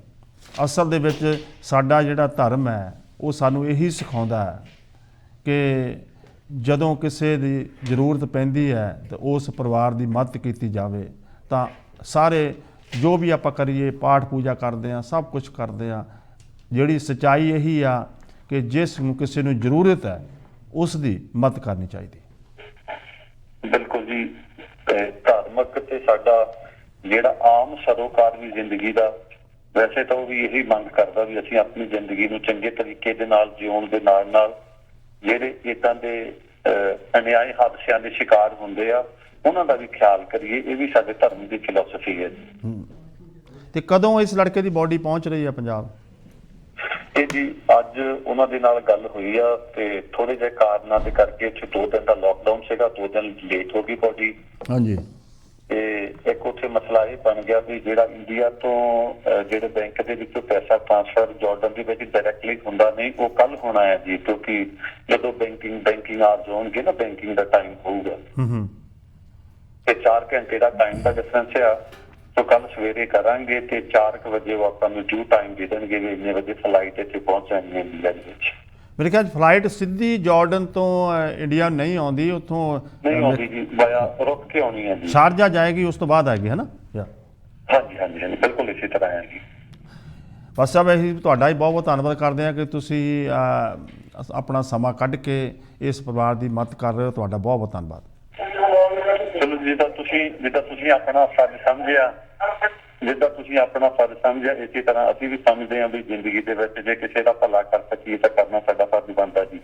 ਅਸਲ ਦੇ ਵਿੱਚ ਸਾਡਾ ਜਿਹੜਾ ਧਰਮ ਹੈ ਉਹ ਸਾਨੂੰ ਇਹੀ ਸਿਖਾਉਂਦਾ ਹੈ ਕਿ ਜਦੋਂ ਕਿਸੇ ਦੀ ਜ਼ਰੂਰਤ ਪੈਂਦੀ ਹੈ ਤਾਂ ਉਸ ਪਰਿਵਾਰ ਦੀ ਮਦਦ ਕੀਤੀ ਜਾਵੇ। ਤਾਂ ਸਾਰੇ ਜੋ ਵੀ ਆਪਾਂ ਕਰੀਏ, ਪਾਠ ਪੂਜਾ ਕਰਦੇ ਹਾਂ, ਸਭ ਕੁਝ ਕਰਦੇ ਹਾਂ, ਜਿਹੜੀ ਸੱਚਾਈ ਇਹੀ ਆ ਕਿ ਜਿਸ ਨੂੰ ਕਿਸੇ ਨੂੰ ਜ਼ਰੂਰਤ ਹੈ ਉਸ ਦੀ ਮਦਦ ਕਰਨੀ ਚਾਹੀਦੀ। ਬਿਲਕੁਲ ਜੀ। ਧਾਰਮਿਕ ਤੇ ਸਾਡਾ ਜਿਹੜਾ ਆਮ ਸਰੋਕਾਰ ਵੀ ਜ਼ਿੰਦਗੀ ਦਾ, ਵੈਸੇ ਤਾਂ ਉਹ ਵੀ ਇਹੀ ਮੰਗ ਕਰਦਾ ਵੀ ਅਸੀਂ ਆਪਣੀ ਜ਼ਿੰਦਗੀ ਨੂੰ ਚੰਗੇ ਤਰੀਕੇ ਦੇ ਨਾਲ ਜਿਉਣ ਦੇ ਨਾਲ ਨਾਲ ਜਿਹੜੇ ਏਦਾਂ ਦੇ ਅਨਿਆਏ ਹਾਦਸਿਆਂ ਦੇ ਸ਼ਿਕਾਰ ਹੁੰਦੇ ਆ ਉਹਨਾਂ ਦਾ ਵੀ ਖਿਆਲ ਕਰੀਏ। ਇਹ ਵੀ ਸਾਡੇ ਧਰਮ ਦੀ ਫਿਲਾਸਫੀ ਹੈ ਜੀ। ਤੇ ਕਦੋਂ ਇਸ ਲੜਕੇ ਦੀ ਬੋਡੀ ਪਹੁੰਚ ਰਹੀ ਹੈ ਪੰਜਾਬ? ਇਹ ਜੀ ਅੱਜ ਉਹਨਾਂ ਦੇ ਨਾਲ ਗੱਲ ਹੋਈ ਆ ਤੇ ਥੋੜੇ ਜਿਹੇ ਕਾਰਨਾਂ ਦੇ ਕਰਕੇ 2 ਦਿਨ ਦਾ ਲੋਕਡਾਊਨ ਸੀਗਾ, 2 ਦਿਨ ਲੇਟ ਹੋ ਗਈ ਬੋਡੀ। ਹਾਂਜੀ। ਤੇ ਇੱਕ ਉੱਥੇ ਮਸਲਾ ਇਹ ਬਣ ਗਿਆ ਵੀ ਜਿਹੜਾ ਇੰਡੀਆ ਤੋਂ ਜਿਹੜੇ ਬੈਂਕ ਦੇ ਵਿੱਚੋਂ ਪੈਸਾ ਟ੍ਰਾਂਸਫਰ ਜਾਰਡਨ ਦੇ ਵਿੱਚ ਡਾਇਰੈਕਟਲੀ ਹੁੰਦਾ ਨਹੀਂ, ਉਹ ਕੱਲ ਹੋਣਾ ਹੈ ਜੀ, ਕਿਉਂਕਿ ਜਦੋਂ ਬੈਂਕਿੰਗ ਆਵਰਸ ਹੋਣਗੇ ਨਾ, ਬੈਂਕਿੰਗ ਦਾ ਟਾਈਮ ਹੋਊਗਾ ਤੇ 4 ਘੰਟੇ ਦਾ ਟਾਈਮ ਦਾ ਡਿਫਰੈਂਸ ਆ। ਸੋ ਕੱਲ ਸਵੇਰੇ ਕਰਾਂਗੇ ਤੇ 4 ਵਜੇ ਉਹ ਆਪਾਂ ਨੂੰ ਡਿਊ ਟਾਈਮ ਦੇ ਦੇਣਗੇ ਵੀ ਇੰਨੇ ਵਜੇ ਫਲਾਈਟ ਇੱਥੇ ਪਹੁੰਚ ਜਾਣੀ ਹੈ ਇੰਡੀਆ ਦੇ ਵਿੱਚ। ਮੇਰੇ ਖਿਆਲ ਫਲਾਈਟ ਸਿੱਧੀ ਜਾਰਡਨ ਤੋਂ ਇੰਡੀਆ ਨਹੀਂ ਆਉਂਦੀ, ਉੱਥੋਂ ਨਹੀਂ ਆਉਂਦੀ ਜੀ, ਵਾਇਆ ਰੁਕ ਕੇ ਆਉਣੀ ਹੈ ਜੀ। ਸ਼ਾਰਜਾ ਜਾਏਗੀ, ਉਸ ਤੋਂ ਬਾਅਦ ਆਏਗੀ, ਹੈ ਨਾ? ਹਾਂਜੀ ਹਾਂਜੀ ਹਾਂਜੀ, ਬਿਲਕੁਲ ਇਸੇ ਤਰ੍ਹਾਂ ਹੈ ਜੀ। ਬਸ ਸਾਹਿਬ ਅਸੀਂ ਤੁਹਾਡਾ ਹੀ ਬਹੁਤ ਬਹੁਤ ਧੰਨਵਾਦ ਕਰਦੇ ਹਾਂ ਕਿ ਤੁਸੀਂ ਆਪਣਾ ਸਮਾਂ ਕੱਢ ਕੇ ਇਸ ਪਰਿਵਾਰ ਦੀ ਮਦਦ ਕਰ ਰਹੇ ਹੋ। ਤੁਹਾਡਾ ਬਹੁਤ ਬਹੁਤ ਧੰਨਵਾਦ। ਚਲੋ ਜਿੱਦਾਂ ਤੁਸੀਂ ਆਪਣਾ ਫਰਜ਼ ਸਮਝਿਆ, ਇਸੇ ਤਰ੍ਹਾਂ ਅਸੀਂ ਵੀ ਸਮਝਦੇ ਹਾਂ ਵੀ ਜ਼ਿੰਦਗੀ ਦੇ ਵਿੱਚ ਜੇ ਕਿਸੇ ਦਾ ਭਲਾ ਕਰ ਸਕੀਏ ਤਾਂ ਕਰਨਾ ਸਾਡਾ ਫਰਜ਼ ਬਣਦਾ ਜੀ।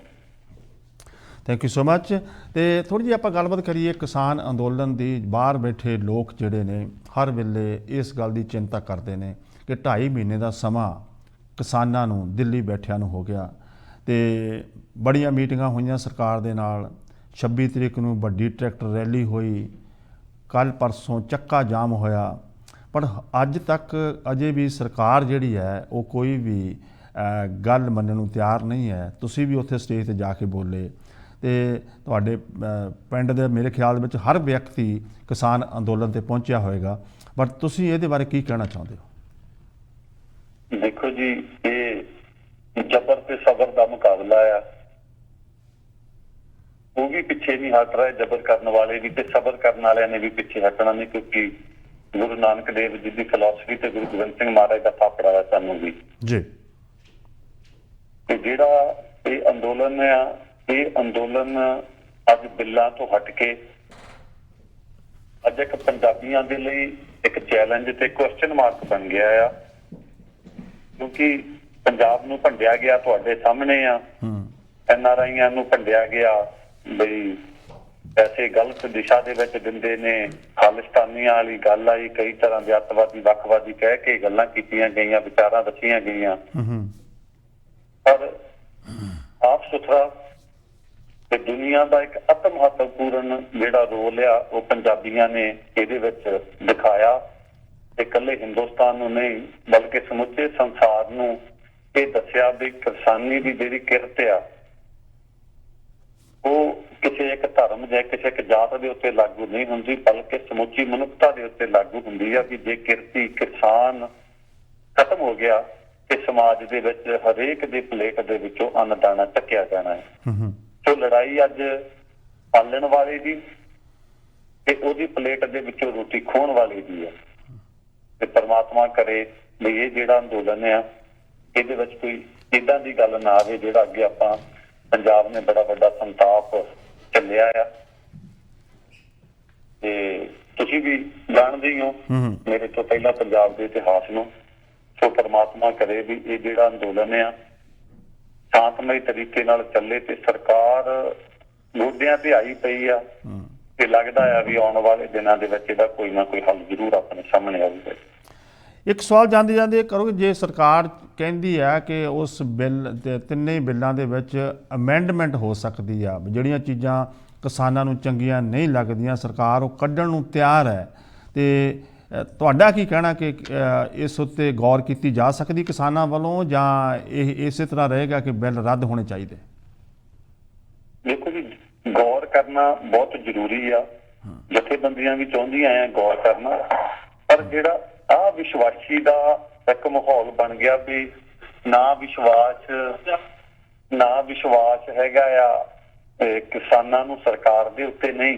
ਥੈਂਕ ਯੂ ਸੋ ਮੱਚ। ਅਤੇ ਥੋੜ੍ਹੀ ਜਿਹੀ ਆਪਾਂ ਗੱਲਬਾਤ ਕਰੀਏ ਕਿਸਾਨ ਅੰਦੋਲਨ ਦੀ। ਬਾਹਰ ਬੈਠੇ ਲੋਕ ਜਿਹੜੇ ਨੇ ਹਰ ਵੇਲੇ ਇਸ ਗੱਲ ਦੀ ਚਿੰਤਾ ਕਰਦੇ ਨੇ ਕਿ 2.5 ਮਹੀਨੇ ਦਾ ਸਮਾਂ ਕਿਸਾਨਾਂ ਨੂੰ ਦਿੱਲੀ ਬੈਠਿਆਂ ਨੂੰ ਹੋ ਗਿਆ ਅਤੇ ਬੜੀਆਂ ਮੀਟਿੰਗਾਂ ਹੋਈਆਂ ਸਰਕਾਰ ਦੇ ਨਾਲ। 26 ਤਰੀਕ ਨੂੰ ਵੱਡੀ ਟਰੈਕਟਰ ਰੈਲੀ ਹੋਈ, ਕੱਲ੍ਹ ਪਰਸੋਂ ਚੱਕਾ ਜਾਮ ਹੋਇਆ, ਪਰ ਅੱਜ ਤੱਕ ਅਜੇ ਵੀ ਸਰਕਾਰ ਜਿਹੜੀ ਹੈ ਉਹ ਕੋਈ ਵੀ ਗੱਲ ਮੰਨਣ ਨੂੰ ਤਿਆਰ ਨਹੀਂ ਹੈ। ਤੁਸੀਂ ਵੀ ਉੱਥੇ ਸਟੇਜ 'ਤੇ ਜਾ ਕੇ ਬੋਲੇ ਅਤੇ ਤੁਹਾਡੇ ਪਿੰਡ ਦੇ ਮੇਰੇ ਖਿਆਲ ਵਿੱਚ ਹਰ ਵਿਅਕਤੀ ਕਿਸਾਨ ਅੰਦੋਲਨ 'ਤੇ ਪਹੁੰਚਿਆ ਹੋਏਗਾ, ਪਰ ਤੁਸੀਂ ਇਹਦੇ ਬਾਰੇ ਕੀ ਕਹਿਣਾ ਚਾਹੁੰਦੇ ਹੋ? ਦੇਖੋ ਜੀ, ਇਹ ਜ਼ਬਰ ਤੇ ਸਬਰ ਦਾ ਮੁਕਾਬਲਾ ਆ। ਉਹ ਵੀ ਪਿੱਛੇ ਨਹੀਂ ਹਟ ਰਿਹਾ, ਜ਼ਬਰ ਕਰਨ ਵਾਲੇ ਵੀ ਤੇ ਸਬਰ ਕਰਨ ਵਾਲਿਆਂ ਨੇ ਵੀ ਪਿੱਛੇ ਹਟਣਾ ਨਹੀਂ, ਕਿਉਂਕਿ ਗੁਰੂ ਨਾਨਕ ਦੇਵ ਜੀ ਦੀ ਫਿਲਾਸਫੀ ਤੇ ਗੁਰੂ ਗੋਬਿੰਦ ਸਿੰਘ ਮਹਾਰਾਜ ਦਾ ਥਾਪੜਾ ਹੈ ਸਾਨੂੰ ਵੀ ਜੀ। ਤੇ ਜਿਹੜਾ ਇਹ ਅੰਦੋਲਨ ਆ, ਇਹ ਅੰਦੋਲਨ ਅੱਜ ਬਿੱਲਾਂ ਤੋਂ ਹਟ ਕੇ ਅੱਜ ਇੱਕ ਪੰਜਾਬੀਆਂ ਦੇ ਲਈ ਇੱਕ ਚੈਲੰਜ ਤੇ ਕੁਐਸਚਨ ਮਾਰਕ ਬਣ ਗਿਆ ਆ, ਕਿਉਂਕਿ ਪੰਜਾਬ ਨੂੰ ਭੰਡਿਆ ਗਿਆ ਤੁਹਾਡੇ ਸਾਹਮਣੇ ਆ। NRIਆਂ ਨੂੰ ਭੰਡਿਆ ਗਿਆ ਬਈ ਪੈਸੇ ਗਲਤ ਦਿਸ਼ਾ ਦੇ ਵਿੱਚ ਦਿੰਦੇ ਨੇ, ਖਾਲਿਸਤਾਨੀਆਂ ਵਾਲੀ ਗੱਲ ਆਈ, ਕਈ ਤਰ੍ਹਾਂ ਦੇ ਅੱਤਵਾਦੀ ਵੱਖਵਾਦੀ ਕਹਿ ਕੇ ਗੱਲਾਂ ਕੀਤੀਆਂ ਗਈਆਂ, ਵਿਚਾਰਾਂ ਦੱਸੀਆਂ ਗਈਆਂ। ਪਰ ਸਾਫ਼ ਸੁਥਰਾ ਤੇ ਦੁਨੀਆ ਦਾ ਇੱਕ ਅਤਿ ਮਹੱਤਵਪੂਰਨ ਜਿਹੜਾ ਰੋਲ ਆ ਉਹ ਪੰਜਾਬੀਆਂ ਨੇ ਇਹਦੇ ਵਿੱਚ ਦਿਖਾਇਆ ਤੇ ਇਕੱਲੇ ਹਿੰਦੁਸਤਾਨ ਨੂੰ ਨਹੀਂ ਬਲਕਿ ਸਮੁੱਚੇ ਸੰਸਾਰ ਨੂੰ ਇਹ ਦੱਸਿਆ ਵੀ ਕਿਸਾਨੀ ਦੀ ਜਿਹੜੀ ਕਿਰਤ ਆ ਉਹ ਕਿਸੇ ਇੱਕ ਧਰਮ ਜਾਂ ਕਿਸੇ ਇੱਕ ਜਾਤ ਦੇ ਉੱਤੇ ਲਾਗੂ ਨਹੀਂ ਹੁੰਦੀ, ਬਲਕਿ ਸਮੁੱਚੀ ਮਨੁੱਖਤਾ ਦੇ ਉੱਤੇ ਲਾਗੂ ਹੁੰਦੀ ਆ ਕਿ ਜੇ ਕਿਰਤੀ ਕਿਸਾਨ ਖਤਮ ਹੋ ਗਿਆ ਤੇ ਸਮਾਜ ਦੇ ਵਿੱਚ ਹਰੇਕ ਦੀ ਪਲੇਟ ਦੇ ਵਿੱਚੋਂ ਅੰਨ ਦਾਣਾ ਚੱਕਿਆ ਜਾਣਾ ਹੈ। ਸੋ ਲੜਾਈ ਅੱਜ ਪਾਲਣ ਵਾਲੇ ਦੀ ਤੇ ਉਹਦੀ ਪਲੇਟ ਦੇ ਵਿੱਚੋਂ ਰੋਟੀ ਖੋਹਣ ਵਾਲੇ ਦੀ ਹੈ। ਤੇ ਪਰਮਾਤਮਾ ਕਰੇ ਵੀ ਇਹ ਜਿਹੜਾ ਅੰਦੋਲਨ ਆ ਇਹਦੇ ਵਿੱਚ ਕੋਈ ਏਦਾਂ ਦੀ ਗੱਲ ਨਾ ਆਵੇ ਜਿਹੜਾ ਅੱਗੇ ਆਪਾਂ ਪੰਜਾਬ ਨੇ ਬੜਾ ਵੱਡਾ ਸੰਤਾਪ ਚੱਲਿਆ ਆ। ਤੇ ਤੁਸੀਂ ਵੀ ਜਾਣਦੇ ਹੀ ਹੋ ਮੇਰੇ ਤੋਂ ਪਹਿਲਾਂ ਪੰਜਾਬ ਦੇ ਇਤਿਹਾਸ ਨੂੰ। ਸੋ ਪਰਮਾਤਮਾ ਕਰੇ ਵੀ ਇਹ ਜਿਹੜਾ ਅੰਦੋਲਨ ਆ ਸ਼ਾਂਤਮਈ ਤਰੀਕੇ ਨਾਲ ਚੱਲੇ ਤੇ ਸਰਕਾਰ ਗੋਡਿਆਂ ਤੇ ਆਈ ਪਈ ਆ ਤੇ ਲੱਗਦਾ ਆ ਵੀ ਆਉਣ ਵਾਲੇ ਦਿਨਾਂ ਦੇ ਵਿੱਚ ਇਹਦਾ ਕੋਈ ਨਾ ਕੋਈ ਹੱਲ ਜ਼ਰੂਰ ਆਪਣੇ ਸਾਹਮਣੇ ਆਊਗਾ। ਇੱਕ ਸਵਾਲ ਜਾਂਦੇ ਜਾਂਦੇ ਕਰੋਗੇ, ਜੇ ਸਰਕਾਰ ਕਹਿੰਦੀ ਹੈ ਕਿ ਉਸ ਬਿੱਲ ਦੇ ਤਿੰਨੇ ਬਿੱਲਾਂ ਦੇ ਵਿੱਚ ਅਮੈਂਡਮੈਂਟ ਹੋ ਸਕਦੀ ਆ, ਜਿਹੜੀਆਂ ਚੀਜ਼ਾਂ ਕਿਸਾਨਾਂ ਨੂੰ ਚੰਗੀਆਂ ਨਹੀਂ ਲੱਗਦੀਆਂ ਸਰਕਾਰ ਉਹ ਕੱਢਣ ਨੂੰ ਤਿਆਰ ਹੈ, ਤੇ ਤੁਹਾਡਾ ਕੀ ਕਹਿਣਾ ਕਿ ਇਸ ਉੱਤੇ ਗੌਰ ਕੀਤੀ ਜਾ ਸਕਦੀ ਕਿਸਾਨਾਂ ਵੱਲੋਂ ਜਾਂ ਇਹ ਇਸੇ ਤਰ੍ਹਾਂ ਰਹੇਗਾ ਕਿ ਬਿੱਲ ਰੱਦ ਹੋਣੇ ਚਾਹੀਦੇ? ਦੇਖੋ ਜੀ, ਗੌਰ ਕਰਨਾ ਬਹੁਤ ਜ਼ਰੂਰੀ ਆ। ਜਥੇਬੰਦੀਆਂ ਵੀ ਚਾਹੁੰਦੀਆਂ ਆ ਗੌਰ ਕਰਨਾ, ਪਰ ਜਿਹੜਾ ਆਹ ਵਿਸ਼ਵਾਸੀ ਦਾ ਇੱਕ ਮਾਹੌਲ ਬਣ ਗਿਆ ਵੀ ਨਾ ਵਿਸ਼ਵਾਸ ਹੈਗਾ ਆ ਕਿਸਾਨਾਂ ਨੂੰ ਸਰਕਾਰ ਦੇ ਉੱਤੇ ਨਹੀਂ,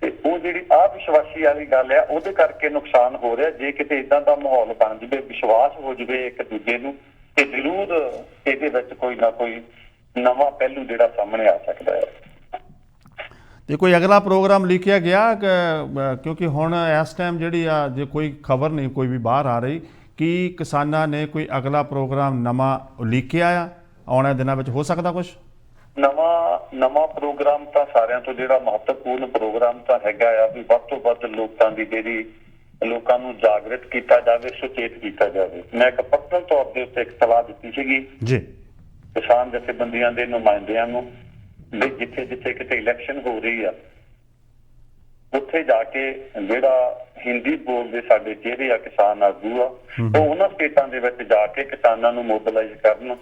ਤੇ ਉਹ ਜਿਹੜੀ ਆਹ ਵਿਸ਼ਵਾਸੀ ਵਾਲੀ ਗੱਲ ਆ ਉਹਦੇ ਕਰਕੇ ਨੁਕਸਾਨ ਹੋ ਰਿਹਾ। ਜੇ ਕਿਤੇ ਏਦਾਂ ਦਾ ਮਾਹੌਲ ਬਣ ਜਾਵੇ, ਵਿਸ਼ਵਾਸ ਹੋ ਜਾਵੇ ਇੱਕ ਦੂਜੇ ਨੂੰ, ਤੇ ਜ਼ਰੂਰ ਇਹਦੇ ਵਿੱਚ ਕੋਈ ਨਾ ਕੋਈ ਨਵਾਂ ਪਹਿਲੂ ਜਿਹੜਾ ਸਾਹਮਣੇ ਆ ਸਕਦਾ ਹੈ। ਤੇ ਕੋਈ ਅਗਲਾ ਪ੍ਰੋਗਰਾਮ ਲਿਖਿਆ ਗਿਆ ਕਿਉਂਕਿ ਹੁਣ ਇਸ ਟਾਈਮ ਜਿਹੜੀ ਆ ਜੇ ਕੋਈ ਖਬਰ ਨਹੀਂ ਕੋਈ ਵੀ ਬਾਹਰ ਆ ਰਹੀ, ਕਿ ਕਿਸਾਨਾਂ ਨੇ ਕੋਈ ਅਗਲਾ ਪ੍ਰੋਗਰਾਮ ਨਵਾਂ ਲਿਖਿਆ ਆ ਆਉਣ ਵਾਲੇ ਦਿਨਾਂ ਵਿੱਚ? ਹੋ ਸਕਦਾ ਕੁਝ ਨਵਾਂ ਪ੍ਰੋਗਰਾਮ ਤਾਂ ਸਾਰਿਆਂ ਤੋਂ ਜਿਹੜਾ ਮਹੱਤਵਪੂਰਨ ਪ੍ਰੋਗਰਾਮ ਤਾਂ ਹੈਗਾ ਆ ਵੀ ਵੱਧ ਤੋਂ ਵੱਧ ਲੋਕਾਂ ਨੂੰ ਜਾਗਰਿਤ ਕੀਤਾ ਜਾਵੇ, ਸੁਚੇਤ ਕੀਤਾ ਜਾਵੇ। ਮੈਂ ਇੱਕ ਪਰਸਨਲ ਤੌਰ ਦੇ ਉੱਤੇ ਇੱਕ ਸਲਾਹ ਦਿੱਤੀ ਸੀਗੀ ਜੀ ਕਿਸਾਨ ਜਥੇਬੰਦੀਆਂ ਦੇ ਨੁਮਾਇੰਦਿਆਂ ਨੂੰ ਵੀ ਜਿੱਥੇ ਕਿਤੇ ਇਲੈਕਸ਼ਨ ਹੋ ਰਹੀ ਆ ਉੱਥੇ ਜਾ ਕੇ ਜਿਹੜਾ ਹਿੰਦੀ ਬੋਲਦੇ ਸਾਡੇ ਚਿਹਰੇ ਆ ਕਿਸਾਨ ਆਗੂ ਆ ਉਹ ਉਹਨਾਂ ਸਟੇਟਾਂ ਦੇ ਵਿੱਚ ਜਾ ਕੇ ਕਿਸਾਨਾਂ ਨੂੰ ਮੋਬਿਲਾਈਜ਼ ਕਰਨ,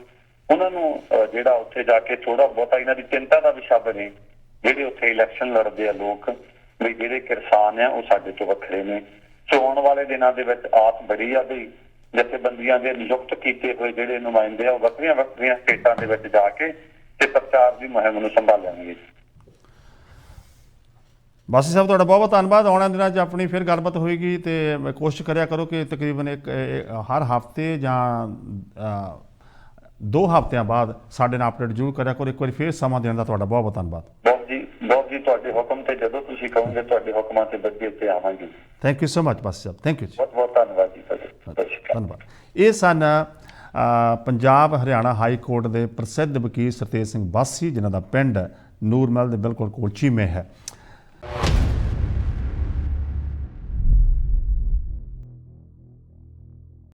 ਉਹਨਾਂ ਨੂੰ ਜਿਹੜਾ ਉੱਥੇ ਜਾ ਕੇ ਥੋੜਾ ਬਹੁਤਾ ਇਹਨਾਂ ਦੀ ਚਿੰਤਾ ਦਾ ਵਿਸ਼ਾ ਬਣੇ। ਜਿਹੜੇ ਉੱਥੇ ਇਲੈਕਸ਼ਨ ਲੜਦੇ ਆ ਲੋਕ ਵੀ ਜਿਹੜੇ ਕਿਸਾਨ ਆ ਉਹ ਸਾਡੇ ਤੋਂ ਵੱਖਰੇ ਨੇ। ਸੋ ਆਉਣ ਵਾਲੇ ਦਿਨਾਂ ਦੇ ਵਿੱਚ ਆਸ ਬੜੀ ਆ ਵੀ ਜਥੇਬੰਦੀਆਂ ਦੇ ਨਿਯੁਕਤ ਕੀਤੇ ਹੋਏ ਜਿਹੜੇ ਨੁਮਾਇੰਦੇ ਆ ਉਹ ਵੱਖਰੀਆਂ ਸਟੇਟਾਂ ਦੇ ਵਿੱਚ ਜਾ ਕੇ ਤੇ ਪ੍ਰਚਾਰ ਦੀ ਮੁਹਿੰਮ ਨੂੰ ਸੰਭਾਲਣਗੇ। ਬਾਸੀ ਸਾਹਿਬ ਤੁਹਾਡਾ ਬਹੁਤ ਬਹੁਤ ਧੰਨਵਾਦ। ਆਉਣ ਵਾਲੇ ਦਿਨਾਂ 'ਚ ਆਪਣੀ ਫਿਰ ਗੱਲਬਾਤ ਹੋਏਗੀ ਤੇ ਕੋਸ਼ਿਸ਼ ਕਰਿਆ ਕਰੋ ਕਿ ਤਕਰੀਬਨ ਹਰ ਹਫ਼ਤੇ ਜਾਂ 2 ਹਫ਼ਤਿਆਂ ਬਾਅਦ ਸਾਡੇ ਨਾਲ ਅਪਡੇਟ ਜ਼ਰੂਰ ਕਰਿਆ ਕਰੋ। ਇੱਕ ਵਾਰੀ ਫਿਰ ਸਮਾਂ ਦੇਣ ਦਾ ਤੁਹਾਡਾ ਬਹੁਤ ਬਹੁਤ ਧੰਨਵਾਦ। ਬਹੁਤ ਜੀ ਤੁਹਾਡੇ ਹੁਕਮ ਤੇ ਜਦੋਂ ਤੁਸੀਂ ਕਹੋਗੇ ਤੁਹਾਡੇ ਹੁਕਮਾਂ ਤੇ ਬੱਚੇ ਉੱਤੇ ਆਵਾਂਗੇ। ਥੈਂਕ ਯੂ ਸੋ ਮਚ ਬਾਸੀ ਸਾਹਿਬ, ਥੈਂਕ ਯੂ ਜੀ, ਬਹੁਤ ਬਹੁਤ ਧੰਨਵਾਦ ਜੀ ਤੁਹਾਡਾ। ਧੰਨਵਾਦ। ਇਹ ਸਨ ਪੰਜਾਬ ਹਰਿਆਣਾ ਹਾਈ ਕੋਰਟ ਦੇ ਪ੍ਰਸਿੱਧ ਵਕੀਲ ਸਰਤੇਜ ਸਿੰਘ ਬਾਸੀ, ਜਿਨ੍ਹਾਂ ਦਾ ਪਿੰਡ ਨੂਰਮਹਿਲ ਦੇ ਬਿਲਕੁਲ ਕੋਲ ਚੀਮੇ ਹੈ।